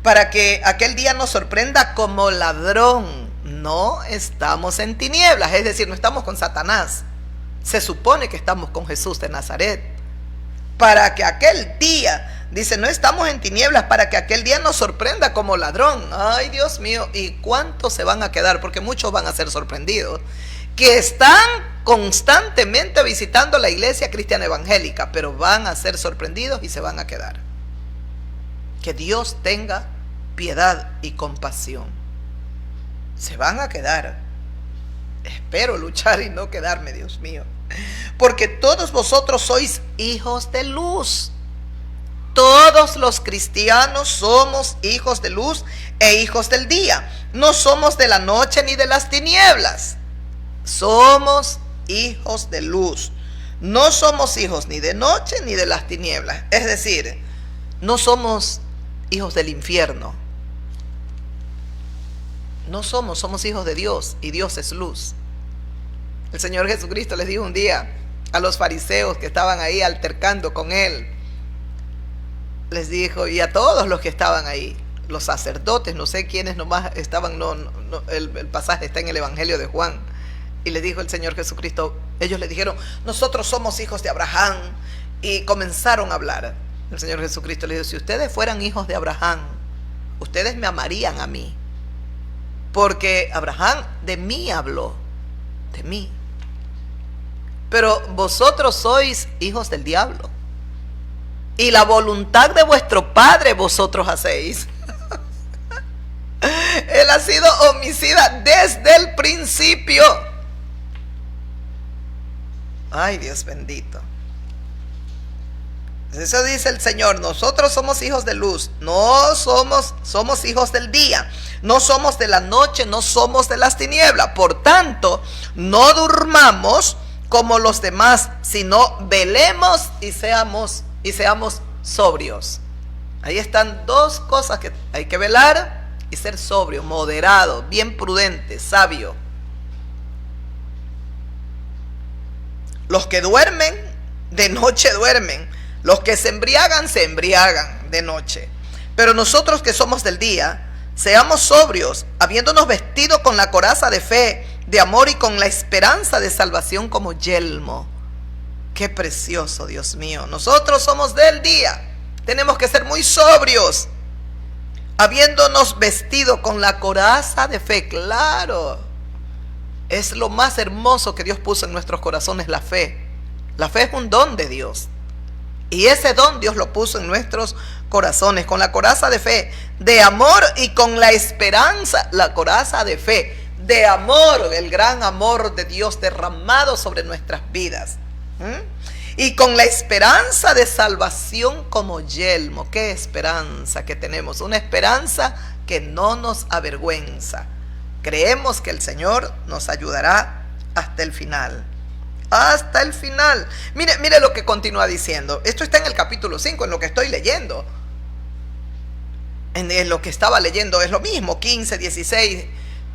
para que aquel día nos sorprenda como ladrón. No estamos en tinieblas, es decir, no estamos con Satanás. Se supone que estamos con Jesús de Nazaret. Para que aquel día, dice, no estamos en tinieblas, para que aquel día nos sorprenda como ladrón. Ay, Dios mío, ¿y cuántos se van a quedar? Porque muchos van a ser sorprendidos, que están constantemente visitando la iglesia cristiana evangélica, pero van a ser sorprendidos y se van a quedar. Que Dios tenga piedad y compasión. Se van a quedar. Espero luchar y no quedarme, Dios mío. Porque todos vosotros sois hijos de luz. Todos los cristianos somos hijos de luz e hijos del día. No somos de la noche ni de las tinieblas. Somos hijos de luz. No somos hijos ni de noche ni de las tinieblas. Es decir, no somos hijos del infierno. No somos hijos de Dios, y Dios es luz. El Señor Jesucristo les dijo un día a los fariseos que estaban ahí altercando con Él, les dijo, y a todos los que estaban ahí, los sacerdotes, no sé quiénes nomás estaban, el pasaje está en el Evangelio de Juan, y les dijo el Señor Jesucristo, ellos le dijeron, nosotros somos hijos de Abraham, y comenzaron a hablar. El Señor Jesucristo les dijo, si ustedes fueran hijos de Abraham, ustedes me amarían a mí, porque Abraham de mí habló, de mí. Pero vosotros sois hijos del diablo, y la voluntad de vuestro padre vosotros hacéis. Él ha sido homicida desde el principio. Ay, Dios bendito. Eso dice el Señor, nosotros somos hijos de luz, no somos hijos del día, no somos de la noche, no somos de las tinieblas. Por tanto, no durmamos como los demás, sino velemos y seamos sobrios. Ahí están dos cosas que hay que velar y ser sobrio, moderado, bien prudente, sabio. Los que duermen, de noche duermen. Los que se embriagan de noche. Pero nosotros que somos del día, seamos sobrios, habiéndonos vestido con la coraza de fe, de amor y con la esperanza de salvación como yelmo. Qué precioso, Dios mío. Nosotros somos del día. Tenemos que ser muy sobrios, habiéndonos vestido con la coraza de fe. Claro, es lo más hermoso que Dios puso en nuestros corazones, la fe. La fe es un don de Dios. Y ese don Dios lo puso en nuestros corazones, con la coraza de fe, de amor y con la esperanza, la coraza de fe, de amor, el gran amor de Dios derramado sobre nuestras vidas. Y con la esperanza de salvación como yelmo. Qué esperanza que tenemos, una esperanza que no nos avergüenza. Creemos que el Señor nos ayudará hasta el final. hasta el final. Mire lo que continúa diciendo. Esto está en el capítulo 5, en lo que estoy leyendo. En lo que estaba leyendo es lo mismo, 15, 16,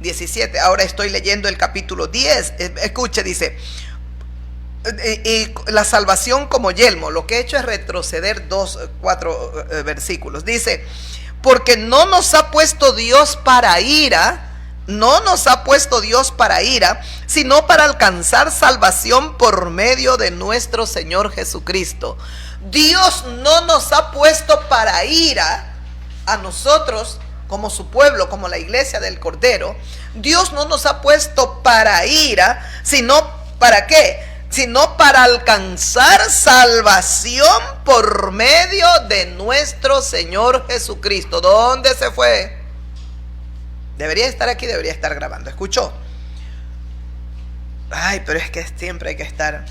17. Ahora estoy leyendo el capítulo 10. Escuche, dice: y la salvación como yelmo. Lo que he hecho es retroceder 4 versículos. Dice: porque no nos ha puesto Dios para ira, no nos ha puesto Dios para ira, sino para alcanzar salvación por medio de nuestro Señor Jesucristo. Dios no nos ha puesto para ira a nosotros como su pueblo, como la iglesia del Cordero. Dios no nos ha puesto para ira, sino ¿para qué? Sino para alcanzar salvación por medio de nuestro Señor Jesucristo. ¿Dónde se fue? Debería estar aquí, debería estar grabando. ¿Escuchó? Ay, pero es que siempre hay que estar.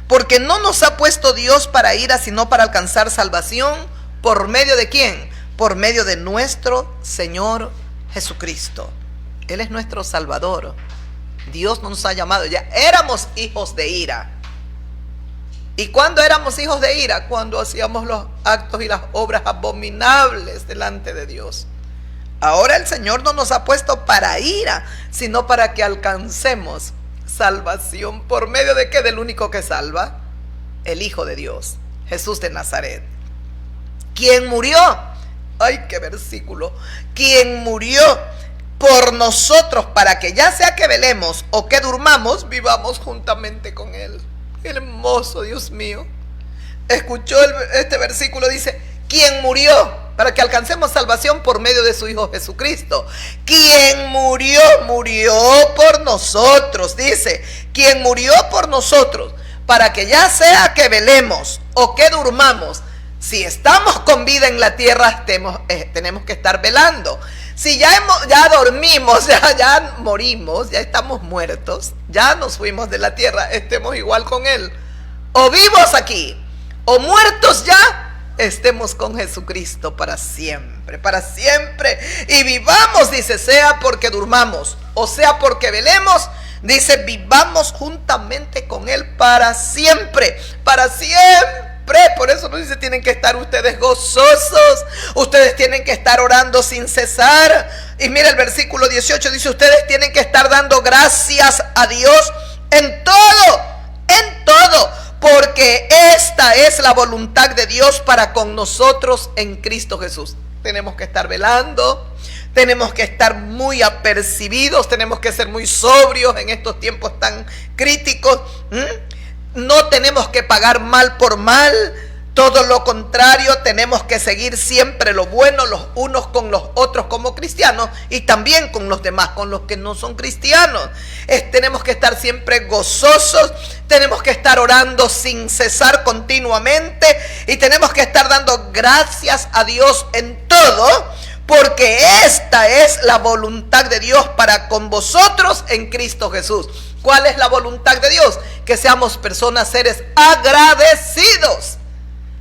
Porque no nos ha puesto Dios para ira, sino para alcanzar salvación. ¿Por medio de quién? Por medio de nuestro Señor Jesucristo. Él es nuestro Salvador. Dios nos ha llamado. Ya éramos hijos de ira. ¿Y cuándo éramos hijos de ira? Cuando hacíamos los actos y las obras abominables delante de Dios. Ahora el Señor no nos ha puesto para ira, sino para que alcancemos salvación. ¿Por medio de qué? Del único que salva, el Hijo de Dios, Jesús de Nazaret, quien murió. Ay, qué versículo. Quien murió por nosotros, para que ya sea que velemos o que durmamos, vivamos juntamente con Él. Hermoso, Dios mío. Escuchó este versículo, dice: quien murió para que alcancemos salvación por medio de su Hijo Jesucristo. Quien murió por nosotros, dice, quien murió por nosotros, para que ya sea que velemos o que durmamos. Si estamos con vida en la tierra, tenemos que estar velando. Si ya dormimos, ya morimos, ya estamos muertos, ya nos fuimos de la tierra, estemos igual con Él. O vivos aquí, o muertos ya, estemos con Jesucristo para siempre, para siempre. Y vivamos, dice, sea porque durmamos o sea porque velemos, dice, vivamos juntamente con Él para siempre, para siempre. Por eso nos dice: tienen que estar ustedes gozosos, ustedes tienen que estar orando sin cesar. Y mira el versículo 18, dice: ustedes tienen que estar dando gracias a Dios en todo, porque esta es la voluntad de Dios para con nosotros en Cristo Jesús. Tenemos que estar velando, tenemos que estar muy apercibidos, tenemos que ser muy sobrios en estos tiempos tan críticos. No tenemos que pagar mal por mal, todo lo contrario, tenemos que seguir siempre lo bueno los unos con los otros como cristianos y también con los demás, con los que no son cristianos. Tenemos que estar siempre gozosos, tenemos que estar orando sin cesar continuamente y tenemos que estar dando gracias a Dios en todo, porque esta es la voluntad de Dios para con vosotros en Cristo Jesús. ¿Cuál es la voluntad de Dios? Que seamos personas, seres agradecidos.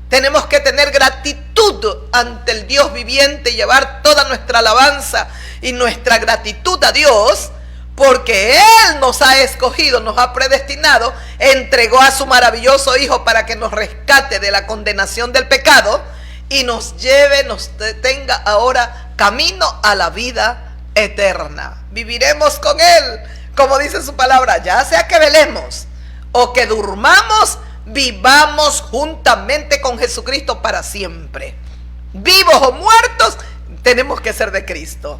Tenemos que tener gratitud ante el Dios viviente y llevar toda nuestra alabanza y nuestra gratitud a Dios, porque Él nos ha escogido, nos ha predestinado, entregó a su maravilloso Hijo para que nos rescate de la condenación del pecado y nos lleve, nos tenga ahora camino a la vida eterna. Viviremos con Él, como dice su palabra, ya sea que velemos o que durmamos, vivamos juntamente con Jesucristo para siempre. Vivos o muertos, tenemos que ser de Cristo.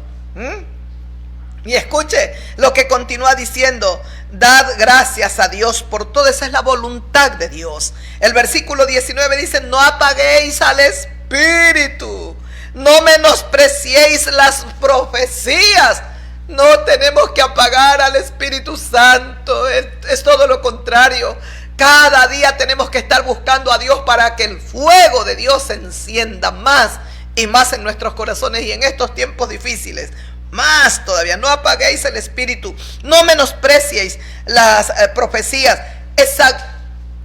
Y escuche lo que continúa diciendo: dad gracias a Dios por todo. Esa es la voluntad de Dios. El versículo 19 dice: no apaguéis al Espíritu, no menospreciéis las profecías. No tenemos que apagar al Espíritu Santo, es todo lo contrario. Cada día tenemos que estar buscando a Dios para que el fuego de Dios se encienda más y más en nuestros corazones, y en estos tiempos difíciles más todavía. No apaguéis el Espíritu, no menospreciéis las profecías,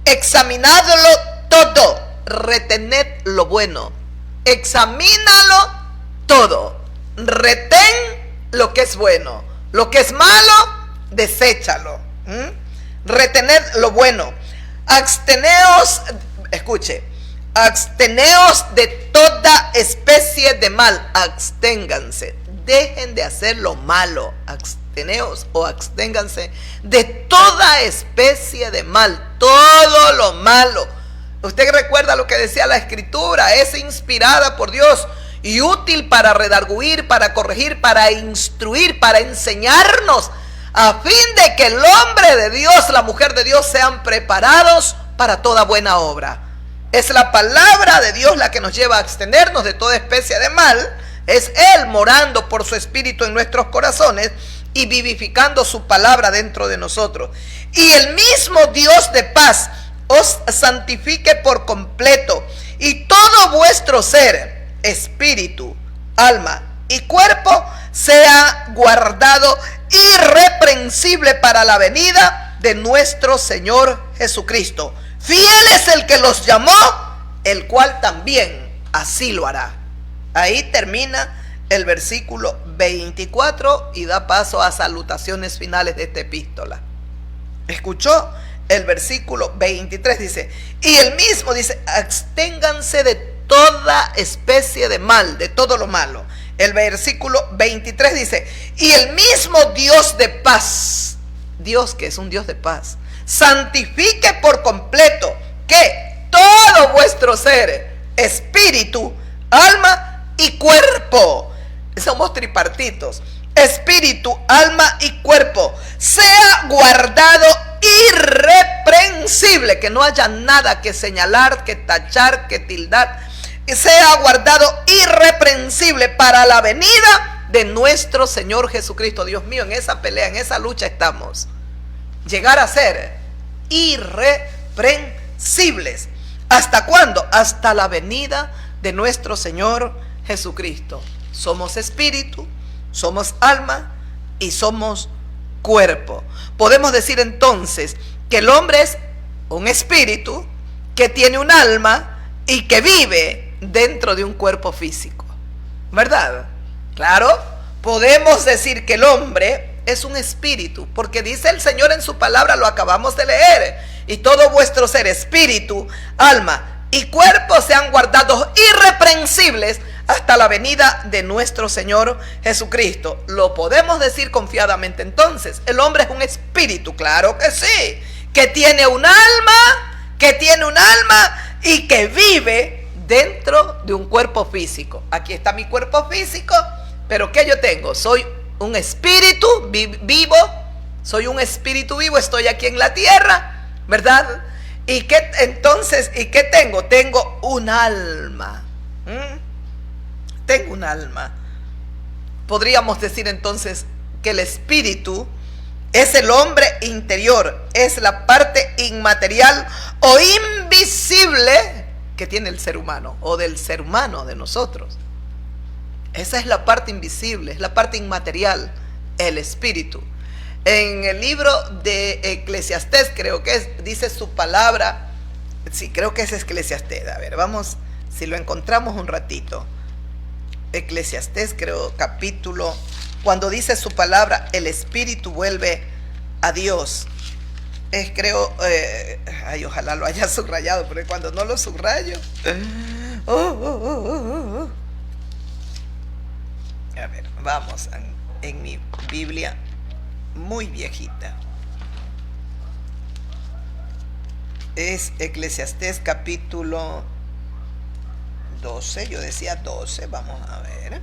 examinadlo todo, retened lo bueno, examínalo todo, retén lo que es bueno, lo que es malo, deséchalo. retened lo bueno, absteneos, escuche, absteneos de toda especie de mal, absténganse, dejen de hacer lo malo, absteneos o absténganse de toda especie de mal, todo lo malo. Usted recuerda lo que decía la Escritura, es inspirada por Dios y útil para redarguir, para corregir, para instruir, para enseñarnos, a fin de que el hombre de Dios, la mujer de Dios sean preparados para toda buena obra. Es la palabra de Dios la que nos lleva a abstenernos de toda especie de mal. Es Él morando por su Espíritu en nuestros corazones y vivificando su palabra dentro de nosotros. Y el mismo Dios de paz os santifique por completo, y todo vuestro ser, espíritu, alma y cuerpo sea guardado irreprensible para la venida de nuestro Señor Jesucristo. Fiel es el que los llamó, el cual también así lo hará. Ahí termina el versículo 24 y da paso a salutaciones finales de esta epístola. ¿Escuchó? El versículo 23 dice, y el mismo dice, absténganse de toda especie de mal, de todo lo malo. El versículo 23 dice, y el mismo Dios de paz, Dios que es un Dios de paz, santifique por completo que todo vuestro ser, espíritu, alma y cuerpo, somos tripartitos, espíritu, alma y cuerpo, sea guardado irreprensible, que no haya nada que señalar, que tachar, que tildar, que sea guardado irreprensible para la venida de nuestro Señor Jesucristo. Dios mío, en esa pelea, en esa lucha estamos. Llegar a ser irreprensibles. ¿Hasta cuándo? Hasta la venida de nuestro Señor Jesucristo. Somos espíritu, somos alma y somos cuerpo. Podemos decir entonces que el hombre es un espíritu que tiene un alma y que vive dentro de un cuerpo físico, ¿verdad? Claro, podemos decir que el hombre es un espíritu, porque dice el Señor en su palabra, lo acabamos de leer, y todo vuestro ser, espíritu, alma y cuerpo sean guardados irreprensibles hasta la venida de nuestro Señor Jesucristo. Lo podemos decir confiadamente entonces. El hombre es un espíritu, claro que sí, que tiene un alma, y que vive dentro de un cuerpo físico. Aquí está mi cuerpo físico, pero ¿qué yo tengo? Soy un espíritu vivo, soy un espíritu vivo, estoy aquí en la tierra, ¿verdad? ¿Y qué entonces? ¿Y qué tengo? Tengo un alma. Tengo un alma. Podríamos decir entonces que el espíritu es el hombre interior, es la parte inmaterial o invisible que tiene el ser humano, o del ser humano, de nosotros. Esa es la parte invisible, es la parte inmaterial, el espíritu. En el libro de Eclesiastés, creo que es, dice su palabra, sí, creo que es Eclesiastés. A ver, vamos, si lo encontramos un ratito. Eclesiastés, creo, capítulo, cuando dice su palabra, el espíritu vuelve a Dios. Es, creo, ojalá lo haya subrayado, porque cuando no lo subrayo, a ver, vamos en mi Biblia muy viejita. Es Eclesiastés capítulo 12, yo decía 12, vamos a ver.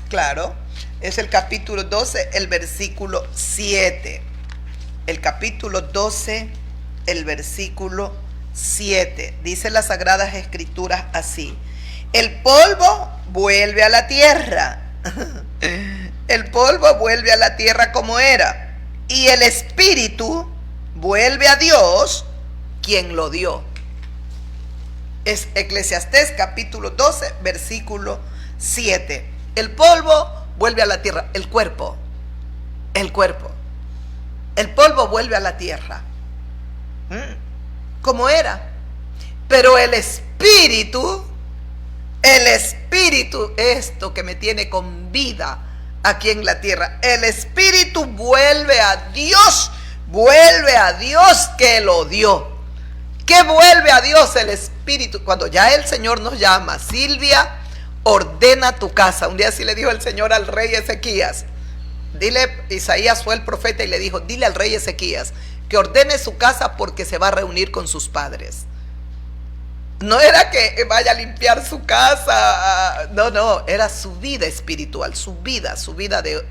Claro, es el capítulo 12, el versículo 7. El capítulo 12, el versículo 7. Dice las Sagradas Escrituras así: el polvo vuelve a la tierra. El polvo vuelve a la tierra como era, y el espíritu vuelve a Dios, quien lo dio. Es Eclesiastés capítulo 12, versículo 7. El polvo vuelve a la tierra, el cuerpo. El polvo vuelve a la tierra, como era. Pero el espíritu, esto que me tiene con vida aquí en la tierra, el espíritu vuelve a Dios, vuelve a Dios que lo dio. ¿Qué vuelve a Dios? El Espíritu. Cuando ya el Señor nos llama, Silvia, ordena tu casa. Un día así le dijo el Señor al rey Ezequías. Dile, Isaías fue el profeta y le dijo, dile al rey Ezequías que ordene su casa porque se va a reunir con sus padres. No era que vaya a limpiar su casa, no, era su vida espiritual, su vida de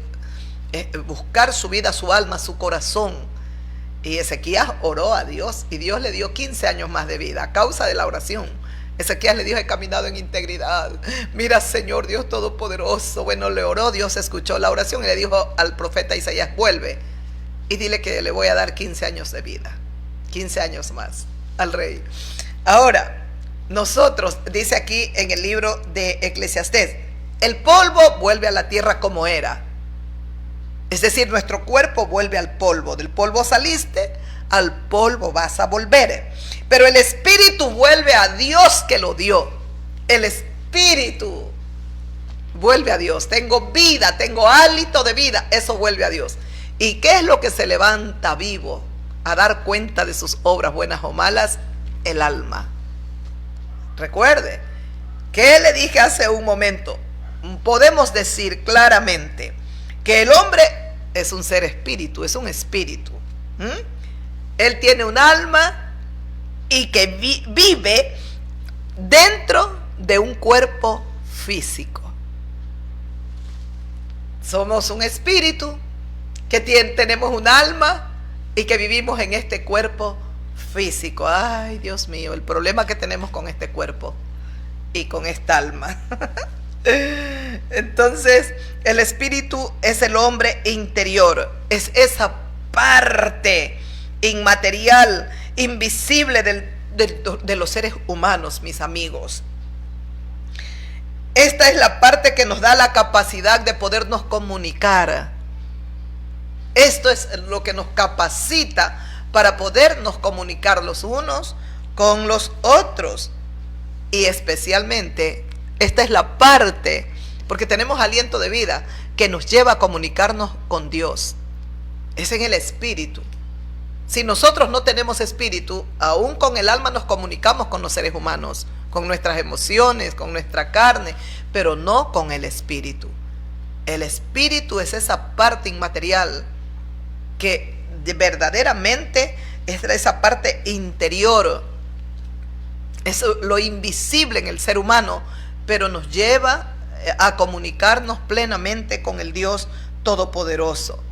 buscar su vida, su alma, su corazón. Y Ezequías oró a Dios y Dios le dio 15 años más de vida a causa de la oración. Ezequías le dijo, he caminado en integridad. Mira, Señor Dios Todopoderoso. Bueno, le oró, Dios escuchó la oración y le dijo al profeta Isaías, vuelve y dile que le voy a dar 15 años de vida. 15 años más al rey. Ahora, nosotros, dice aquí en el libro de Eclesiastés, el polvo vuelve a la tierra como era. Es decir, nuestro cuerpo vuelve al polvo. Del polvo saliste, al polvo vas a volver. Pero el espíritu vuelve a Dios que lo dio. El espíritu vuelve a Dios. Tengo vida, tengo hálito de vida. Eso vuelve a Dios. ¿Y qué es lo que se levanta vivo a dar cuenta de sus obras buenas o malas? El alma. Recuerde, ¿qué le dije hace un momento? Podemos decir claramente que el hombre es un ser espíritu, es un espíritu. Él tiene un alma y que vive dentro de un cuerpo físico. Somos un espíritu que tenemos un alma y que vivimos en este cuerpo físico. Ay, Dios mío, el problema que tenemos con este cuerpo y con esta alma. Entonces, el espíritu es el hombre interior, es esa parte inmaterial, invisible de los seres humanos, mis amigos. Esta es la parte que nos da la capacidad de podernos comunicar. Esto es lo que nos capacita para podernos comunicar los unos con los otros. Y especialmente, esta es la parte, porque tenemos aliento de vida, que nos lleva a comunicarnos con Dios. Es en el espíritu. Si nosotros no tenemos espíritu, aún con el alma nos comunicamos con los seres humanos, con nuestras emociones, con nuestra carne, pero no con el espíritu. El espíritu es esa parte inmaterial que verdaderamente es esa parte interior. Es lo invisible en el ser humano, pero nos lleva a comunicarnos plenamente con el Dios Todopoderoso.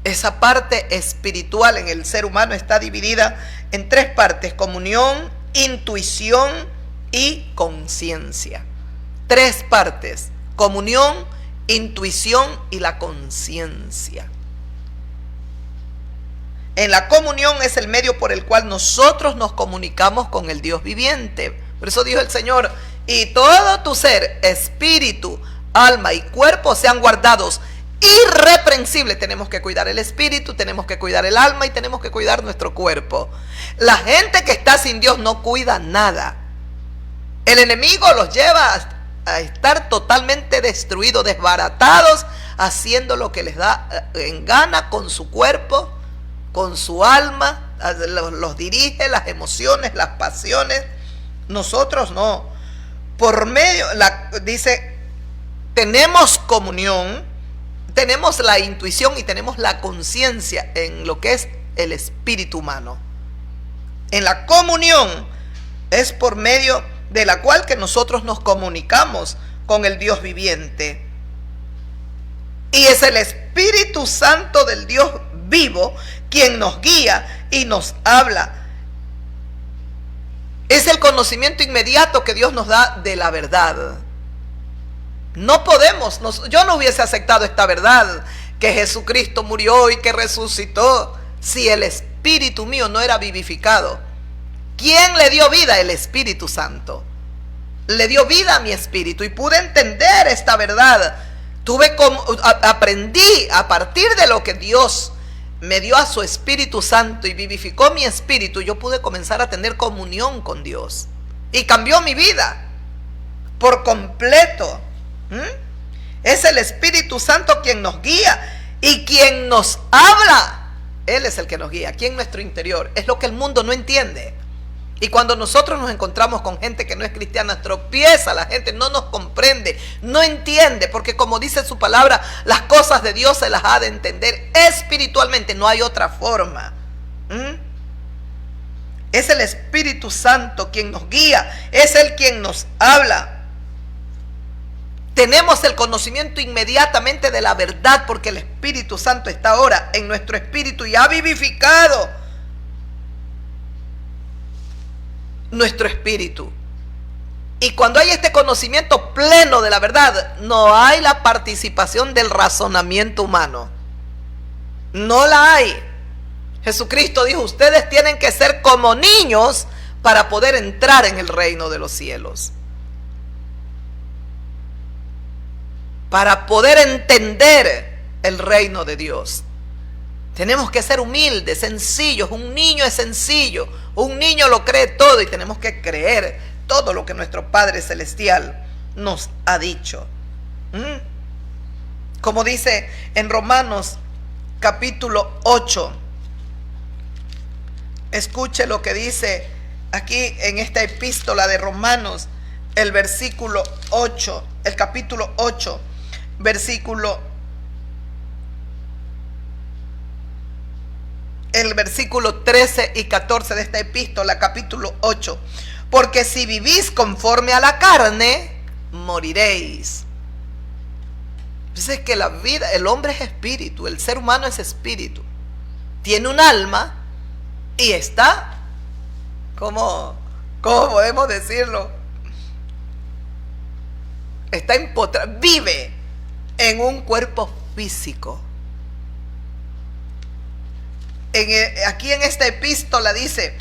Esa parte espiritual en el ser humano está dividida en 3 partes: comunión, intuición y conciencia. 3 partes: comunión, intuición y la conciencia. En la comunión es el medio por el cual nosotros nos comunicamos con el Dios viviente. Por eso dijo el Señor, y todo tu ser, espíritu, alma y cuerpo sean guardados irreprensibles. Tenemos que cuidar el espíritu, tenemos que cuidar el alma y tenemos que cuidar nuestro cuerpo. La gente que está sin Dios no cuida nada. El enemigo los lleva a estar totalmente destruidos, desbaratados, haciendo lo que les da en gana con su cuerpo, con su alma, los dirige, las emociones, las pasiones. Nosotros no. Por medio, dice, tenemos comunión, tenemos la intuición y tenemos la conciencia en lo que es el espíritu humano. En la comunión es por medio de la cual que nosotros nos comunicamos con el Dios viviente. Y es el Espíritu Santo del Dios vivo quien nos guía y nos habla. Es el conocimiento inmediato que Dios nos da de la verdad. No podemos, yo no hubiese aceptado esta verdad, que Jesucristo murió y que resucitó, si el espíritu mío no era vivificado. ¿Quién le dio vida? El Espíritu Santo. Le dio vida a mi espíritu y pude entender esta verdad. Aprendí a partir de lo que Dios me dio a su Espíritu Santo y vivificó mi espíritu. Yo pude comenzar a tener comunión con Dios y cambió mi vida por completo. Es el Espíritu Santo quien nos guía y quien nos habla. Él es el que nos guía, aquí en nuestro interior. Es lo que el mundo no entiende. Y cuando nosotros nos encontramos con gente que no es cristiana, tropieza, la gente no nos comprende, no entiende, porque como dice su palabra, las cosas de Dios se las ha de entender espiritualmente, no hay otra forma. Es el Espíritu Santo quien nos guía, es Él quien nos habla. Tenemos el conocimiento inmediatamente de la verdad, porque el Espíritu Santo está ahora en nuestro espíritu y ha vivificado nuestro espíritu. Y cuando hay este conocimiento pleno de la verdad, no hay la participación del razonamiento humano. No la hay. Jesucristo dijo, ustedes tienen que ser como niños para poder entrar en el reino de los cielos. Para poder entender el reino de Dios. Tenemos que ser humildes, sencillos. Un niño es sencillo. Un niño lo cree todo y tenemos que creer todo lo que nuestro Padre Celestial nos ha dicho. Como dice en Romanos capítulo 8. Escuche lo que dice aquí en esta epístola de Romanos, el versículo 8, el capítulo 8, el versículo 13 y 14 de esta epístola, capítulo 8. Porque si vivís conforme a la carne, moriréis. Dice que la vida, el hombre es espíritu, el ser humano es espíritu. Tiene un alma y está, ¿cómo podemos decirlo? Está empotrado, vive en un cuerpo físico. Aquí en esta epístola dice,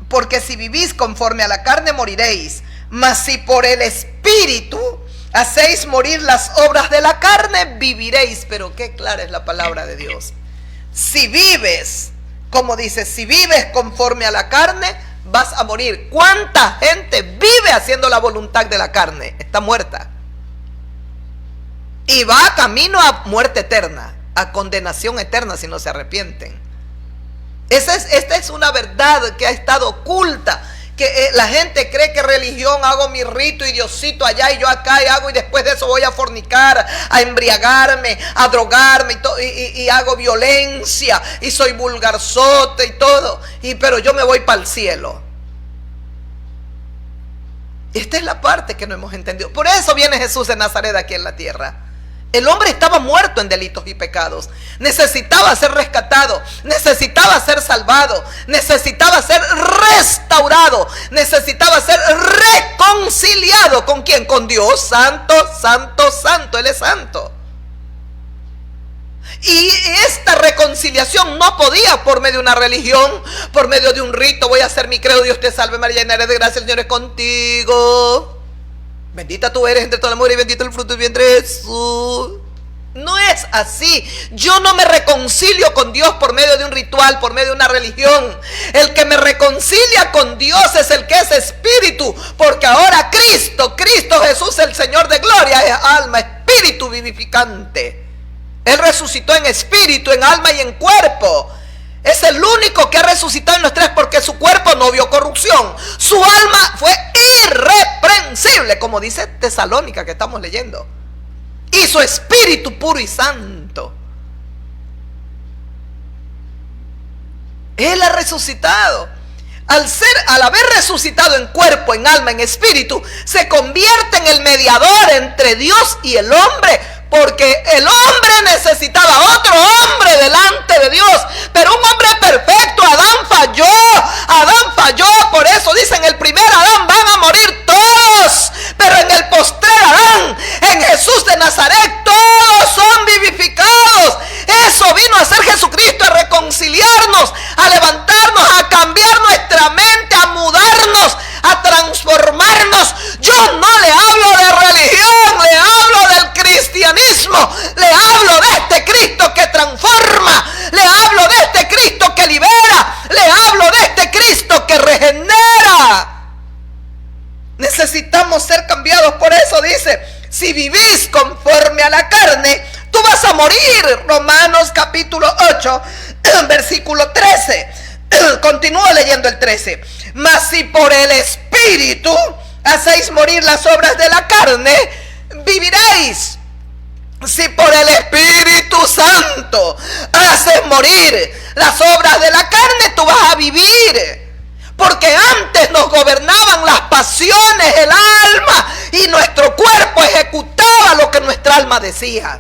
porque si vivís conforme a la carne moriréis, mas si por el Espíritu hacéis morir las obras de la carne, viviréis. Pero qué clara es la palabra de Dios. Si vives, como dice, si vives conforme a la carne, vas a morir. ¿Cuánta gente vive haciendo la voluntad de la carne? Está muerta. Y va camino a muerte eterna, a condenación eterna si no se arrepienten. Esta es una verdad que ha estado oculta, que la gente cree que religión, hago mi rito y Diosito allá y yo acá y hago, y después de eso voy a fornicar, a embriagarme, a drogarme y hago violencia y soy vulgarzote y todo, pero yo me voy para el cielo. Esta es la parte que no hemos entendido. Por eso viene Jesús de Nazaret aquí en la tierra. El hombre estaba muerto en delitos y pecados. Necesitaba ser rescatado, necesitaba ser salvado, necesitaba ser restaurado, necesitaba ser reconciliado. ¿Con quién? Con Dios. Santo, santo, santo. Él es santo. Y esta reconciliación no podía por medio de una religión, por medio de un rito. Voy a hacer mi credo, Dios te salve María, llena eres de gracia, el Señor es contigo. Bendita tú eres entre todas las mujeres y bendito el fruto del vientre de Jesús. No es así. Yo no me reconcilio con Dios por medio de un ritual, por medio de una religión. El que me reconcilia con Dios es el que es espíritu, porque ahora Cristo Jesús, el Señor de gloria, es alma, espíritu vivificante. Él resucitó en espíritu, en alma y en cuerpo. Es el único que ha resucitado en los tres, porque su cuerpo no vio corrupción. Su alma fue irreprensible, como dice Tesalónica que estamos leyendo. Y su espíritu puro y santo. Él ha resucitado. Al haber resucitado en cuerpo, en alma, en espíritu, se convierte en el mediador entre Dios y el hombre. Porque el hombre necesitaba otro hombre delante de Dios, pero un hombre perfecto. Adán falló, por eso dicen el primer Adán van a morir todos, pero en el postrer Adán, en Jesús de Nazaret, todos son vivificados. Eso vino a hacer Jesucristo, a reconciliarnos, a levantarnos, a cambiar nuestra mente, a mudarnos, a transformarnos. Yo no le hablo de religión, le hablo del cristianismo, le hablo de este Cristo que transforma, le hablo de este Cristo que libera, le hablo de este Cristo que regenera. Necesitamos ser cambiados. Por eso dice, si vivís conforme a la carne, tú vas a morir. Romanos capítulo 8 Versículo 13. Continúo leyendo el 13. Mas si por el Espíritu hacéis morir las obras de la carne, viviréis. Si por el Espíritu Santo haces morir las obras de la carne, tú vas a vivir. Porque antes nos gobernaban las pasiones, el alma, y nuestro cuerpo ejecutaba lo que nuestra alma decía.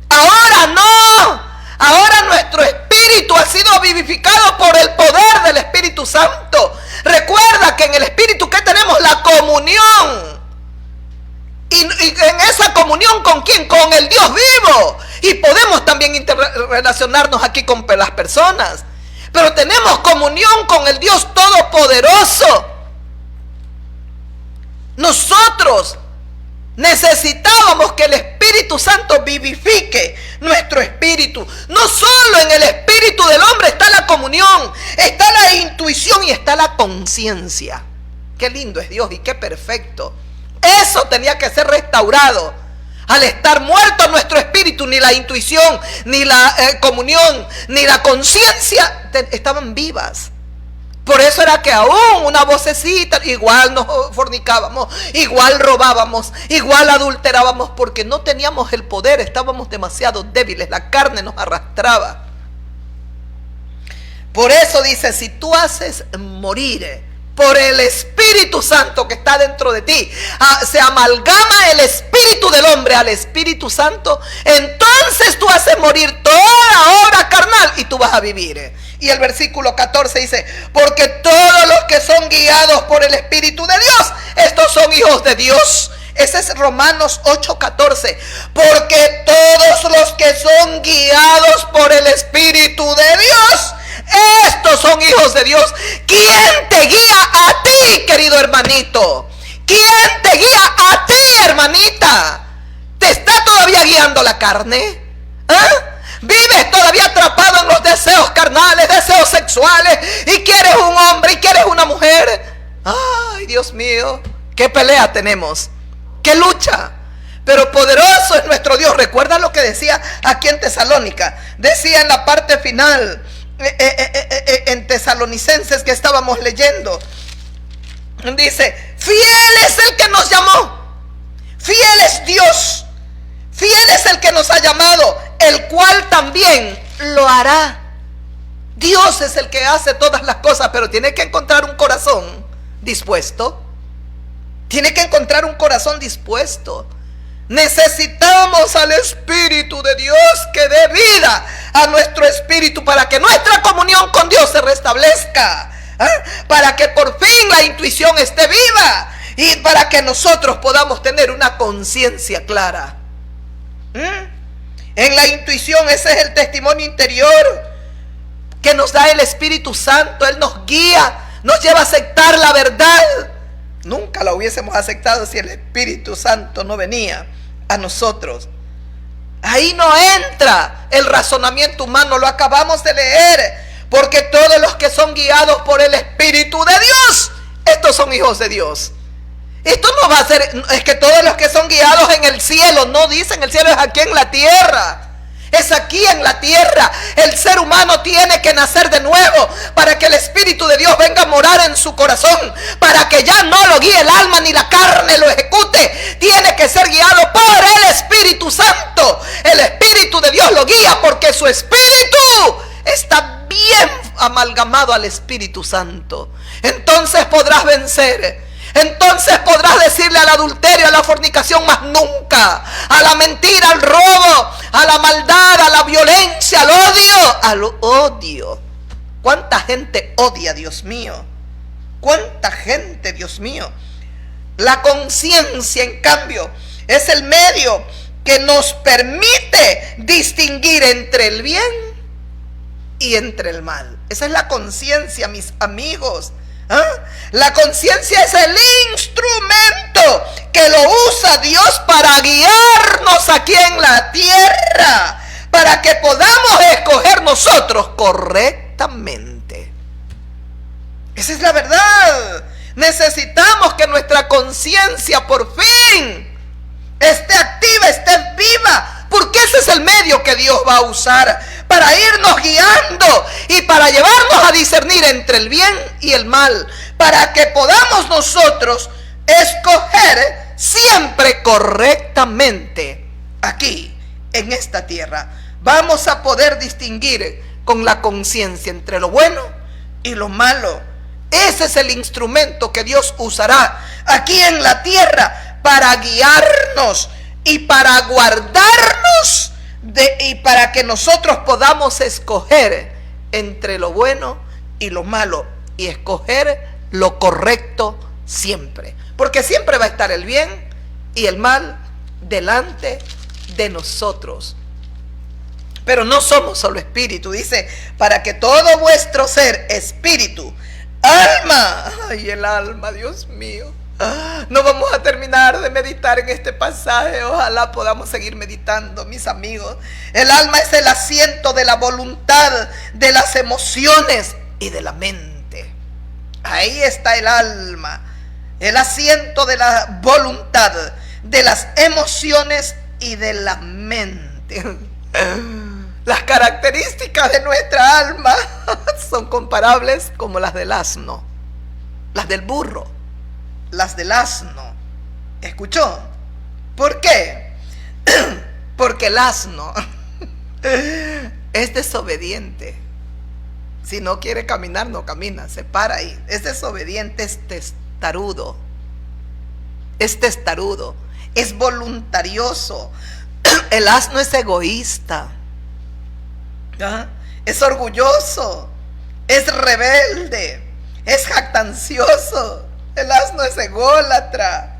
Ahora no. Ahora nuestro espíritu ha sido vivificado por el poder del Espíritu Santo. Recuerda que en el Espíritu, ¿qué tenemos? La comunión. Y en esa comunión, ¿con quién? Con el Dios vivo. Y podemos también relacionarnos aquí con las personas. Pero tenemos comunión con el Dios Todopoderoso. Nosotros necesitábamos que el Espíritu Santo vivifique nuestro espíritu. No solo en el espíritu del hombre está la comunión, está la intuición y está la conciencia. Qué lindo es Dios y qué perfecto. Eso tenía que ser restaurado. Al estar muerto nuestro espíritu, ni la intuición, ni la comunión, ni la conciencia estaban vivas. Por eso era que aún una vocecita, igual nos fornicábamos, igual robábamos, igual adulterábamos, porque no teníamos el poder, estábamos demasiado débiles, la carne nos arrastraba. Por eso dice, si tú haces morir por el Espíritu Santo que está dentro de ti, se amalgama el espíritu del hombre al Espíritu Santo, entonces tú haces morir toda obra carnal y tú vas a vivir. Y el versículo 14 dice, porque todos los que son guiados por el Espíritu de Dios, estos son hijos de Dios. Ese es Romanos 8:14. Porque todos los que son guiados por el Espíritu de Dios, estos son hijos de Dios. ¿Quién te guía a ti, querido hermanito? ¿Quién te guía a ti, hermanita? ¿Te está todavía guiando la carne? ¿Vives todavía atrapado en los deseos carnales, deseos sexuales, y quieres un hombre y quieres una mujer? Ay, Dios mío, qué pelea tenemos, qué lucha. Pero poderoso es nuestro Dios. Recuerda lo que decía aquí en Tesalónica. Decía en la parte final, en Tesalonicenses que estábamos leyendo, dice, fiel es el que nos llamó, fiel es Dios, fiel es el que nos ha llamado, el cual también lo hará. Dios es el que hace todas las cosas, pero tiene que encontrar un corazón dispuesto. Tiene que encontrar un corazón dispuesto. Necesitamos al Espíritu de Dios que dé vida a nuestro espíritu para que nuestra comunión con Dios se restablezca, para que por fin la intuición esté viva y para que nosotros podamos tener una conciencia clara. En la intuición, ese es el testimonio interior que nos da el Espíritu Santo. Él nos guía, nos lleva a aceptar la verdad. Nunca la hubiésemos aceptado si el Espíritu Santo no venía a nosotros. Ahí no entra el razonamiento humano, lo acabamos de leer. Porque todos los que son guiados por el Espíritu de Dios, estos son hijos de Dios. Esto no va a ser, es que todos los que son guiados en el cielo, no dicen el cielo, es aquí en la tierra. Es aquí en la tierra. El ser humano tiene que nacer de nuevo para que el Espíritu de Dios venga a morar en su corazón, para que ya no lo guíe el alma ni la carne lo ejecute. Tiene que ser guiado por el Espíritu Santo. El Espíritu de Dios lo guía porque su Espíritu está bien amalgamado al Espíritu Santo. Entonces podrás vencer. Entonces podrás decirle al adulterio, a la fornicación, más nunca, a la mentira, al robo, a la maldad, a la violencia, al odio. ¿Cuánta gente odia, Dios mío? ¿Cuánta gente, Dios mío? La conciencia, en cambio, es el medio que nos permite distinguir entre el bien y entre el mal. Esa es la conciencia, mis amigos. La conciencia es el instrumento que lo usa Dios para guiarnos aquí en la tierra, para que podamos escoger nosotros correctamente. Esa es la verdad. Necesitamos que nuestra conciencia por fin esté activa, esté viva, porque ese es el medio que Dios va a usar para irnos guiando y para llevarnos a discernir entre el bien y el mal, para que podamos nosotros escoger siempre correctamente aquí en esta tierra. Vamos a poder distinguir con la conciencia entre lo bueno y lo malo. Ese es el instrumento que Dios usará aquí en la tierra para guiarnos y para guardarnos y para que nosotros podamos escoger entre lo bueno y lo malo y escoger lo correcto siempre, porque siempre va a estar el bien y el mal delante de nosotros. Pero no somos solo espíritu, dice, para que todo vuestro ser, espíritu, alma, ay, el alma, Dios mío. No vamos a terminar de meditar en este pasaje. Ojalá podamos seguir meditando, mis amigos. El alma es el asiento de la voluntad, de las emociones y de la mente. Ahí está el alma, el asiento de la voluntad, de las emociones y de la mente. Las características de nuestra alma son comparables como las del asno, las del burro, las del asno. ¿Escuchó? ¿Por qué? Porque el asno es desobediente. Si no quiere caminar, no camina, se para ahí. Es desobediente, es testarudo. Es testarudo, es voluntarioso. El asno es egoísta. ¿Ah? Es orgulloso, es rebelde, es jactancioso. El asno es ególatra,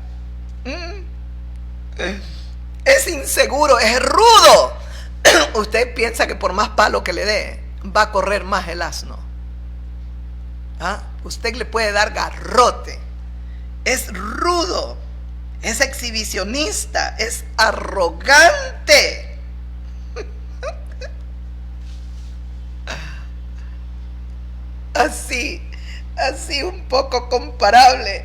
es inseguro, es rudo. Usted piensa que por más palo que le dé, va a correr más el asno. ¿Ah? Usted le puede dar garrote. Es rudo, es exhibicionista, es arrogante. Así un poco comparable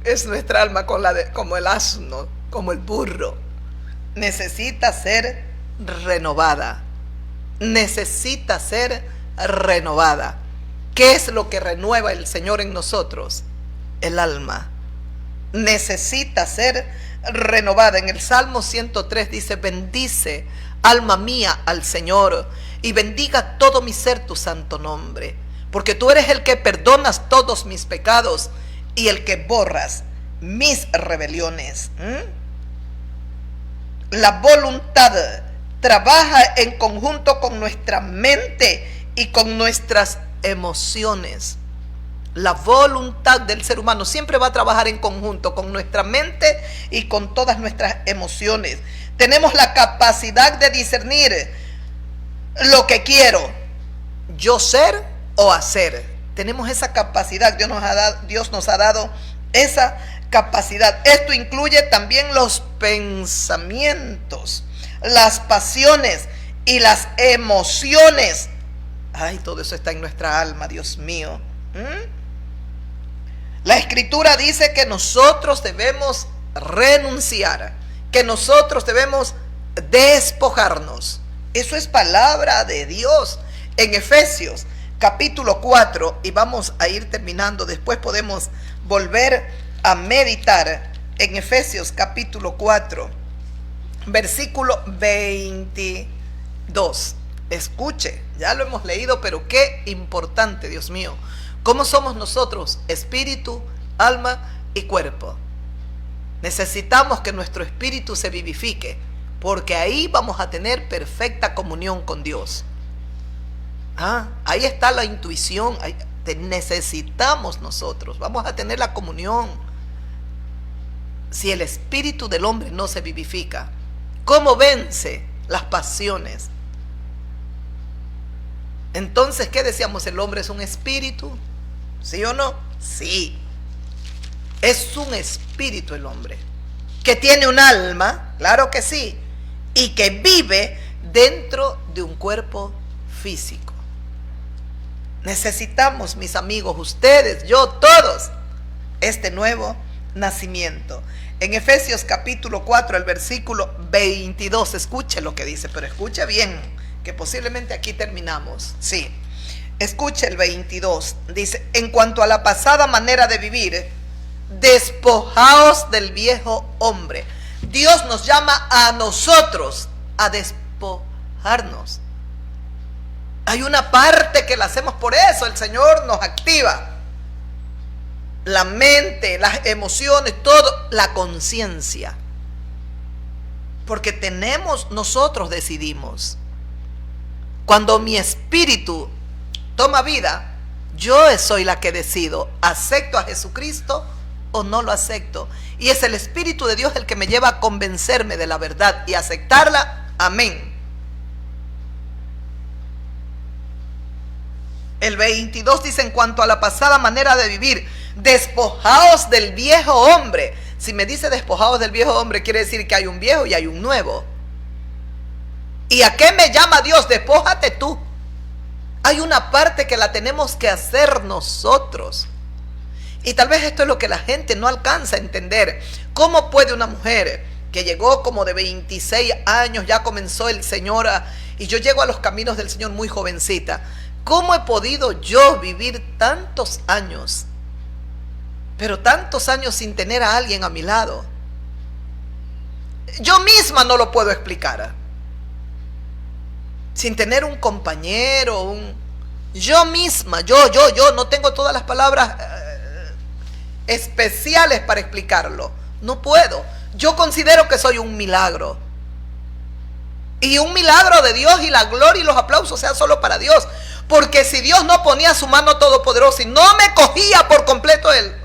es nuestra alma con como el asno, como el burro. Necesita ser renovada. Necesita ser renovada. ¿Qué es lo que renueva el Señor en nosotros? El alma. Necesita ser renovada. En el Salmo 103 dice: bendice, alma mía, al Señor, y bendiga todo mi ser tu santo nombre. Porque tú eres el que perdonas todos mis pecados y el que borras mis rebeliones. La voluntad trabaja en conjunto con nuestra mente y con nuestras emociones. La voluntad del ser humano siempre va a trabajar en conjunto con nuestra mente y con todas nuestras emociones. Tenemos la capacidad de discernir lo que quiero yo ser o hacer. Tenemos esa capacidad. Dios nos ha dado esa capacidad. Esto incluye también los pensamientos, las pasiones y las emociones. Ay, todo eso está en nuestra alma, Dios mío. La Escritura dice que nosotros debemos renunciar, que nosotros debemos despojarnos. Eso es palabra de Dios. En Efesios capítulo 4, y vamos a ir terminando, después podemos volver a meditar en Efesios capítulo 4, versículo 22. Escuche, ya lo hemos leído, pero qué importante, Dios mío. ¿Cómo somos nosotros? Espíritu, alma y cuerpo. Necesitamos que nuestro espíritu se vivifique, porque ahí vamos a tener perfecta comunión con Dios. Ahí está la intuición. Necesitamos nosotros, vamos a tener la comunión. Si el espíritu del hombre no se vivifica, ¿cómo vence las pasiones? Entonces, ¿qué decíamos? ¿El hombre es un espíritu? ¿Sí o no? Sí. Es un espíritu el hombre, que tiene un alma, claro que sí, y que vive dentro de un cuerpo físico. Necesitamos, mis amigos, ustedes, yo, todos, este nuevo nacimiento. En Efesios capítulo 4, el versículo 22, escuche lo que dice, pero escuche bien, que posiblemente aquí terminamos. Sí, escuche el 22, dice: en cuanto a la pasada manera de vivir, despojaos del viejo hombre. Dios nos llama a nosotros a despojarnos. Hay una parte que la hacemos por eso, el Señor nos activa. La mente, las emociones, todo, la conciencia. Porque nosotros decidimos. Cuando mi espíritu toma vida, yo soy la que decido, ¿acepto a Jesucristo o no lo acepto? Y es el Espíritu de Dios el que me lleva a convencerme de la verdad y aceptarla. Amén. El 22 dice: en cuanto a la pasada manera de vivir, despojaos del viejo hombre. Si me dice despojaos del viejo hombre, quiere decir que hay un viejo y hay un nuevo. ¿Y a qué me llama Dios? Despójate tú. Hay una parte que la tenemos que hacer nosotros. Y tal vez esto es lo que la gente no alcanza a entender. ¿Cómo puede una mujer que llegó como de 26 años, ya comenzó el Señor, y yo llego a los caminos del Señor muy jovencita? ¿Cómo he podido yo vivir tantos años, pero tantos años sin tener a alguien a mi lado? Yo misma no lo puedo explicar. Sin tener un compañero, yo misma, yo no tengo todas las palabras especiales para explicarlo. No puedo. Yo considero que soy un milagro. Y un milagro de Dios, y la gloria y los aplausos sean solo para Dios. Porque si Dios no ponía su mano todopoderosa y no me cogía por completo Él,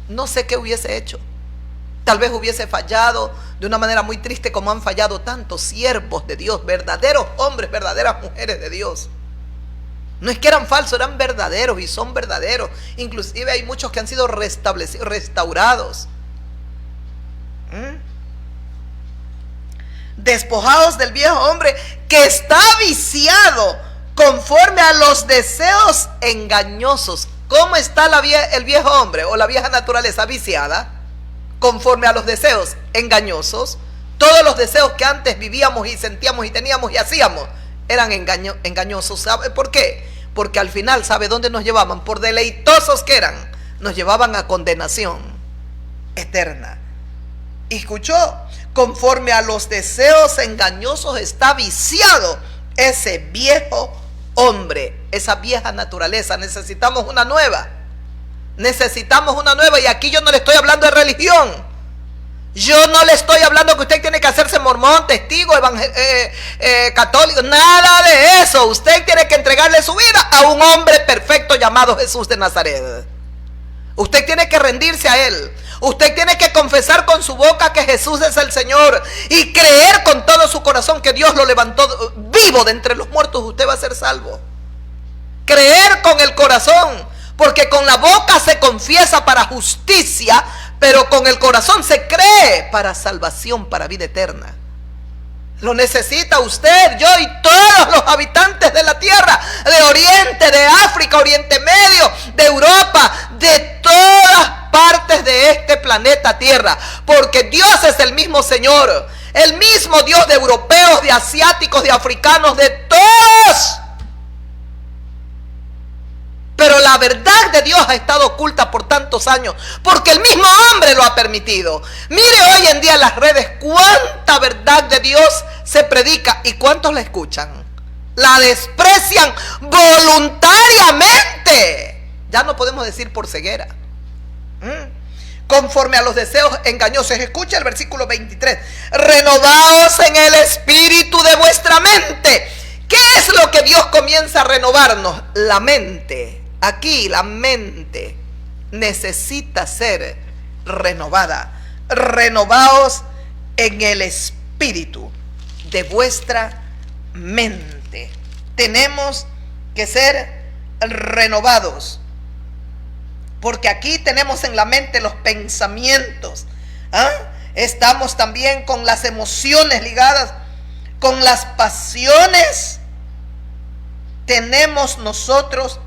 no sé qué hubiese hecho. Tal vez hubiese fallado de una manera muy triste, como han fallado tantos siervos de Dios, verdaderos hombres, verdaderas mujeres de Dios. No es que eran falsos, eran verdaderos y son verdaderos. Inclusive hay muchos que han sido restablecidos, restaurados. Despojados del viejo hombre que está viciado conforme a los deseos engañosos. ¿Cómo está el viejo hombre o la vieja naturaleza? Viciada conforme a los deseos engañosos. Todos los deseos que antes vivíamos y sentíamos y teníamos y hacíamos eran engañosos. ¿Sabe por qué? Porque al final, ¿sabe dónde nos llevaban? Por deleitosos que eran, nos llevaban a condenación eterna. ¿Y escuchó? Conforme a los deseos engañosos está viciado ese viejo hombre, esa vieja naturaleza. Necesitamos una nueva. Necesitamos una nueva. Y aquí yo no le estoy hablando de religión. Yo no le estoy hablando que usted tiene que hacerse mormón, testigo, católico. Nada de eso. Usted tiene que entregarle su vida a un hombre perfecto llamado Jesús de Nazaret. Usted tiene que rendirse a Él. Usted tiene que confesar con su boca que Jesús es el Señor y creer con todo su corazón que Dios lo levantó vivo de entre los muertos. Usted va a ser salvo. Creer con el corazón, porque con la boca se confiesa para justicia, pero con el corazón se cree para salvación, para vida eterna. Lo necesita usted, yo y todos los habitantes de la tierra, de Oriente, de África, Oriente Medio, de Europa, de todas partes de este planeta Tierra, porque Dios es el mismo Señor, el mismo Dios de europeos, de asiáticos, de africanos, de todos. Pero la verdad de Dios ha estado oculta por tantos años, porque el mismo hombre lo ha permitido. Mire hoy en día en las redes cuánta verdad de Dios se predica y cuántos la escuchan. La desprecian voluntariamente. Ya no podemos decir por ceguera. Conforme a los deseos engañosos. Escucha el versículo 23. Renovaos en el espíritu de vuestra mente. ¿Qué es lo que Dios comienza a renovarnos? La mente. Aquí la mente necesita ser renovada. Renovaos en el espíritu de vuestra mente. Tenemos que ser renovados. Porque aquí tenemos en la mente los pensamientos. Estamos también con las emociones ligadas, con las pasiones. Tenemos nosotros,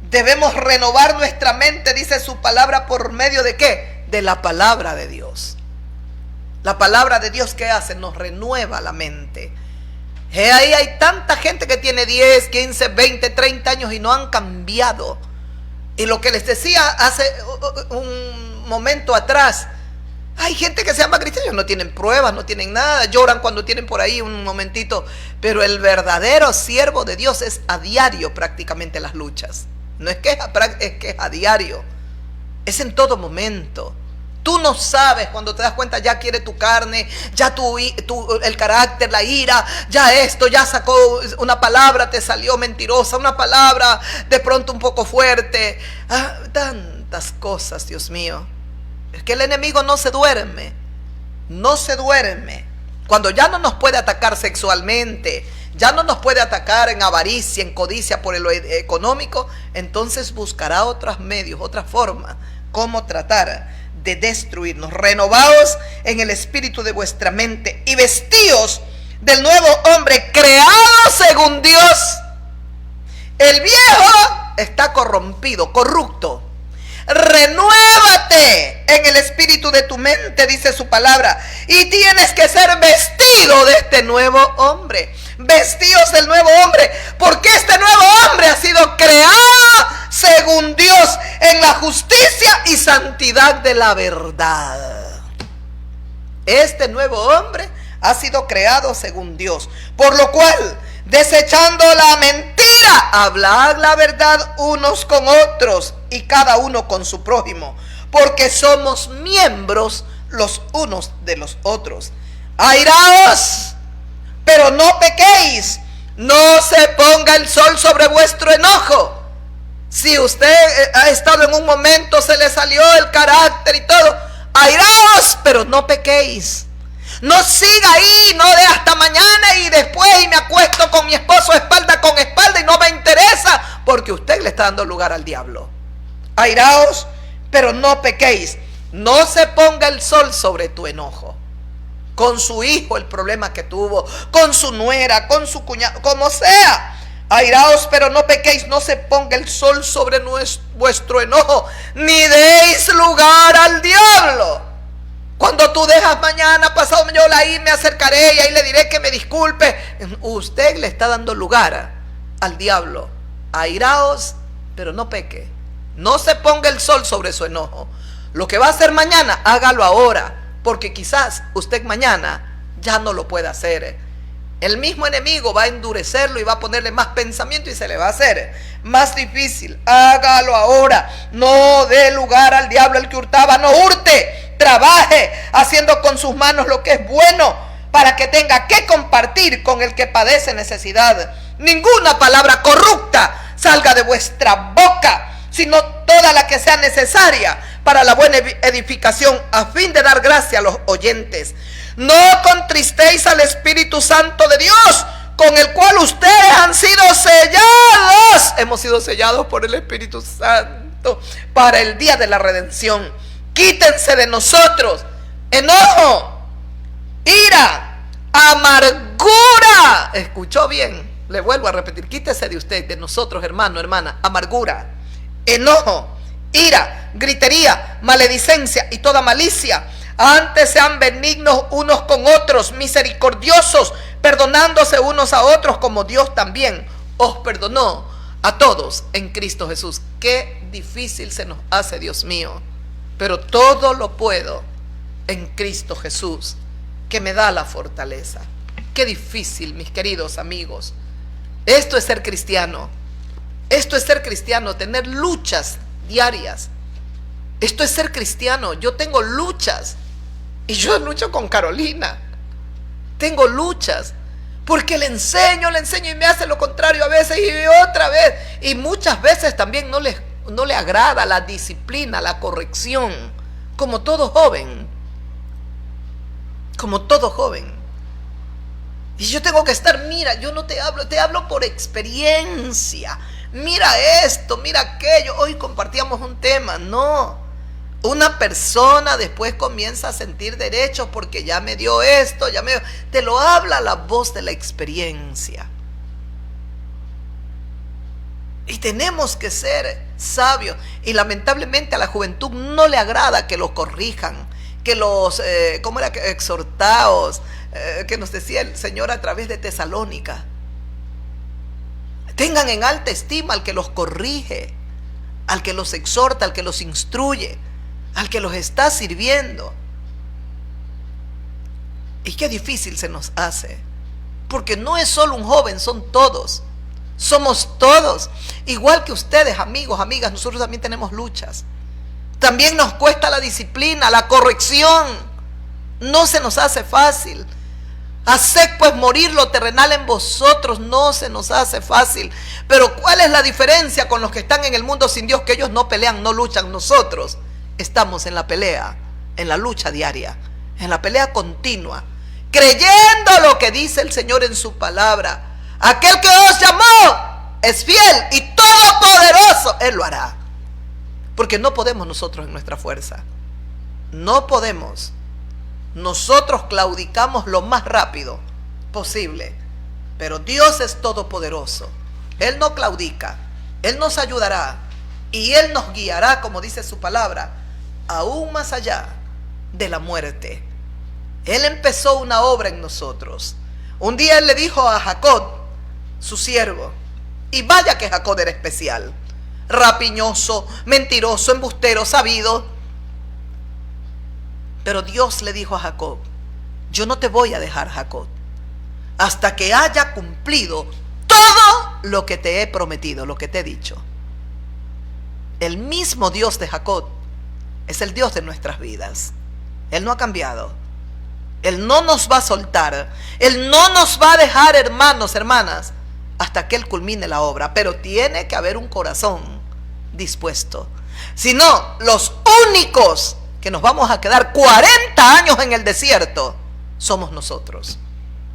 debemos renovar nuestra mente, dice su palabra, ¿por medio de qué? De la palabra de Dios. La palabra de Dios, ¿qué hace? Nos renueva la mente. Ahí hay tanta gente que tiene 10, 15, 20, 30 años y no han cambiado. Y lo que les decía hace un momento atrás, hay gente que se llama cristiana, no tienen pruebas, no tienen nada, lloran cuando tienen por ahí un momentito, pero el verdadero siervo de Dios es a diario prácticamente las luchas. No es que es a diario, es en todo momento. Tú no sabes, cuando te das cuenta ya quiere tu carne, ya el carácter, la ira, ya esto, ya sacó una palabra, te salió mentirosa, una palabra de pronto un poco fuerte. Tantas cosas, Dios mío. Es que el enemigo no se duerme, no se duerme. Cuando ya no nos puede atacar sexualmente, ya no nos puede atacar en avaricia, en codicia por lo económico, entonces buscará otros medios, otra forma, cómo tratar de destruirnos. Renovaos en el espíritu de vuestra mente y vestíos del nuevo hombre creado según Dios. El viejo está corrompido, corrupto. Renuévate en el espíritu de tu mente, dice su palabra, y tienes que ser vestido de este nuevo hombre. Vestíos del nuevo hombre, porque este nuevo hombre ha sido creado según Dios en la justicia y santidad de la verdad. Este nuevo hombre ha sido creado según Dios, por lo cual, desechando la mentira, hablad la verdad unos con otros y cada uno con su prójimo, porque somos miembros los unos de los otros. Airaos, pero no pequéis, no se ponga el sol sobre vuestro enojo. Si usted ha estado en un momento, se le salió el carácter y todo, airaos, pero no pequéis. No siga ahí, no de hasta mañana y después me acuesto con mi esposo espalda con espalda y no me interesa, porque usted le está dando lugar al diablo. Airaos, pero no pequéis. No se ponga el sol sobre tu enojo. Con su hijo el problema que tuvo, con su nuera, con su cuñado, como sea. Airaos, pero no pequéis, no se ponga el sol sobre vuestro enojo, ni deis lugar al diablo. Cuando tú dejas mañana, pasado, yo ahí me acercaré y ahí le diré que me disculpe. Usted le está dando lugar al diablo. Airaos, pero no peque. No se ponga el sol sobre su enojo. Lo que va a hacer mañana, hágalo ahora, porque quizás usted mañana ya no lo pueda hacer. El mismo enemigo va a endurecerlo y va a ponerle más pensamiento y se le va a hacer más difícil. Hágalo ahora. No dé lugar al diablo. El que hurtaba, no hurte. Trabaje haciendo con sus manos lo que es bueno, para que tenga que compartir con el que padece necesidad. Ninguna palabra corrupta salga de vuestra boca, sino toda la que sea necesaria para la buena edificación, a fin de dar gracia a los oyentes. No contristéis al Espíritu Santo de Dios, con el cual ustedes han sido sellados. Hemos sido sellados por el Espíritu Santo para el día de la redención. Quítense de nosotros enojo, ira, amargura. ¿Escuchó bien? Le vuelvo a repetir, quítese de usted, de nosotros, hermano, hermana, amargura, enojo, ira, gritería, maledicencia y toda malicia. Antes sean benignos unos con otros, misericordiosos, perdonándose unos a otros, como Dios también os perdonó a todos en Cristo Jesús. Qué difícil se nos hace, Dios mío, pero todo lo puedo en Cristo Jesús, que me da la fortaleza. Qué difícil, mis queridos amigos. Esto es ser cristiano. Esto es ser cristiano, tener luchas diarias. Esto es ser cristiano. Yo tengo luchas. Y yo lucho con Carolina. Tengo luchas. Porque le enseño y me hace lo contrario a veces y otra vez. Y muchas veces también no le agrada la disciplina, la corrección. Como todo joven. Como todo joven. Y yo tengo que estar, mira, yo no te hablo por experiencia. Mira esto, mira aquello. Hoy compartíamos un tema. No. Una persona después comienza a sentir derechos porque ya me dio esto, te lo habla la voz de la experiencia. Y tenemos que ser sabios. Y lamentablemente a la juventud no le agrada que lo corrijan, que los, ¿cómo era? Exhortaos, que nos decía el Señor a través de Tesalónica. Tengan en alta estima al que los corrige, al que los exhorta, al que los instruye, al que los está sirviendo. Y qué difícil se nos hace, porque no es solo un joven, son todos. Somos todos, igual que ustedes, amigos, amigas. Nosotros también tenemos luchas. También nos cuesta la disciplina, la corrección. No se nos hace fácil. Haced pues morir lo terrenal en vosotros. No se nos hace fácil. Pero ¿cuál es la diferencia con los que están en el mundo sin Dios? Que ellos no pelean, no luchan. Nosotros estamos en la pelea, en la lucha diaria, en la pelea continua, creyendo lo que dice el Señor en su palabra. Aquel que os llamó es fiel y todopoderoso. Él lo hará. Porque no podemos nosotros en nuestra fuerza. No podemos. Nosotros claudicamos lo más rápido posible. Pero Dios es todopoderoso. Él no claudica. Él nos ayudará. Y Él nos guiará, como dice su palabra, aún más allá de la muerte. Él empezó una obra en nosotros. Un día Él le dijo a Jacob, su siervo, y vaya que Jacob era especial, rapiñoso, mentiroso, embustero, sabido. Pero Dios le dijo a Jacob, yo no te voy a dejar, Jacob, hasta que haya cumplido todo lo que te he prometido, lo que te he dicho. El mismo Dios de Jacob es el Dios de nuestras vidas. Él no ha cambiado. Él no nos va a soltar. Él no nos va a dejar, hermanos, hermanas, hasta que Él culmine la obra. Pero tiene que haber un corazón dispuesto. Si no, los únicos que nos vamos a quedar 40 años en el desierto somos nosotros.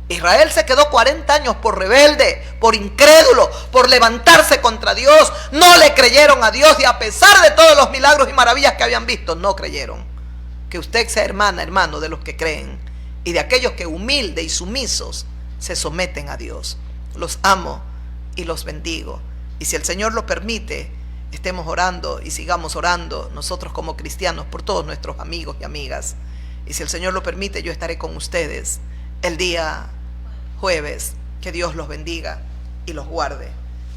Israel se quedó 40 años por rebelde, por incrédulo, por levantarse contra Dios. No le creyeron a Dios, y a pesar de todos los milagros y maravillas que habían visto, no creyeron. Que usted sea hermana, hermano, de los que creen y de aquellos que humildes y sumisos se someten a Dios. Los amo y los bendigo. Y si el Señor lo permite, estemos orando y sigamos orando nosotros como cristianos por todos nuestros amigos y amigas. Y si el Señor lo permite, yo estaré con ustedes el día jueves. Que Dios los bendiga y los guarde.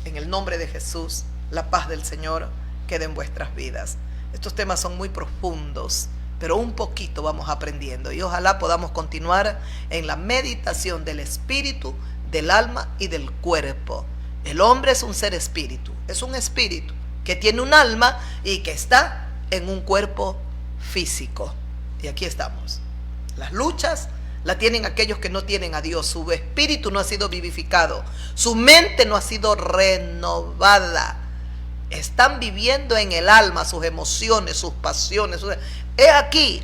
En el nombre de Jesús, la paz del Señor quede en vuestras vidas. Estos temas son muy profundos, pero un poquito vamos aprendiendo, y ojalá podamos continuar en la meditación del espíritu, del alma y del cuerpo. El hombre es un ser espíritu, es un espíritu que tiene un alma y que está en un cuerpo físico. Y aquí estamos. Las luchas la tienen aquellos que no tienen a Dios. Su espíritu no ha sido vivificado, su mente no ha sido renovada. Están viviendo en el alma sus emociones, sus pasiones. He aquí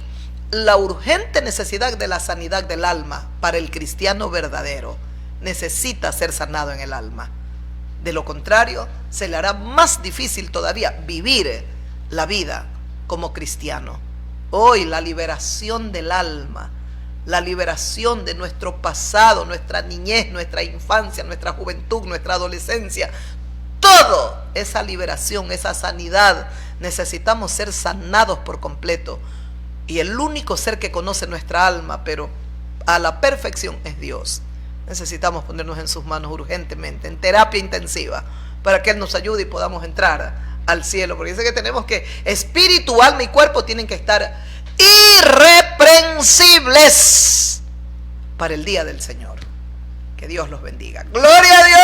la urgente necesidad de la sanidad del alma para el cristiano verdadero. Necesita ser sanado en el alma. De lo contrario, se le hará más difícil todavía vivir la vida como cristiano. Hoy la liberación del alma, la liberación de nuestro pasado, nuestra niñez, nuestra infancia, nuestra juventud, nuestra adolescencia, todo esa liberación, esa sanidad, necesitamos ser sanados por completo. Y el único ser que conoce nuestra alma, pero a la perfección, es Dios. Necesitamos ponernos en sus manos urgentemente, en terapia intensiva, para que Él nos ayude y podamos entrar al cielo. Porque dice que tenemos que, espíritu, alma y cuerpo tienen que estar irreprensibles para el día del Señor. Que Dios los bendiga. ¡Gloria a Dios!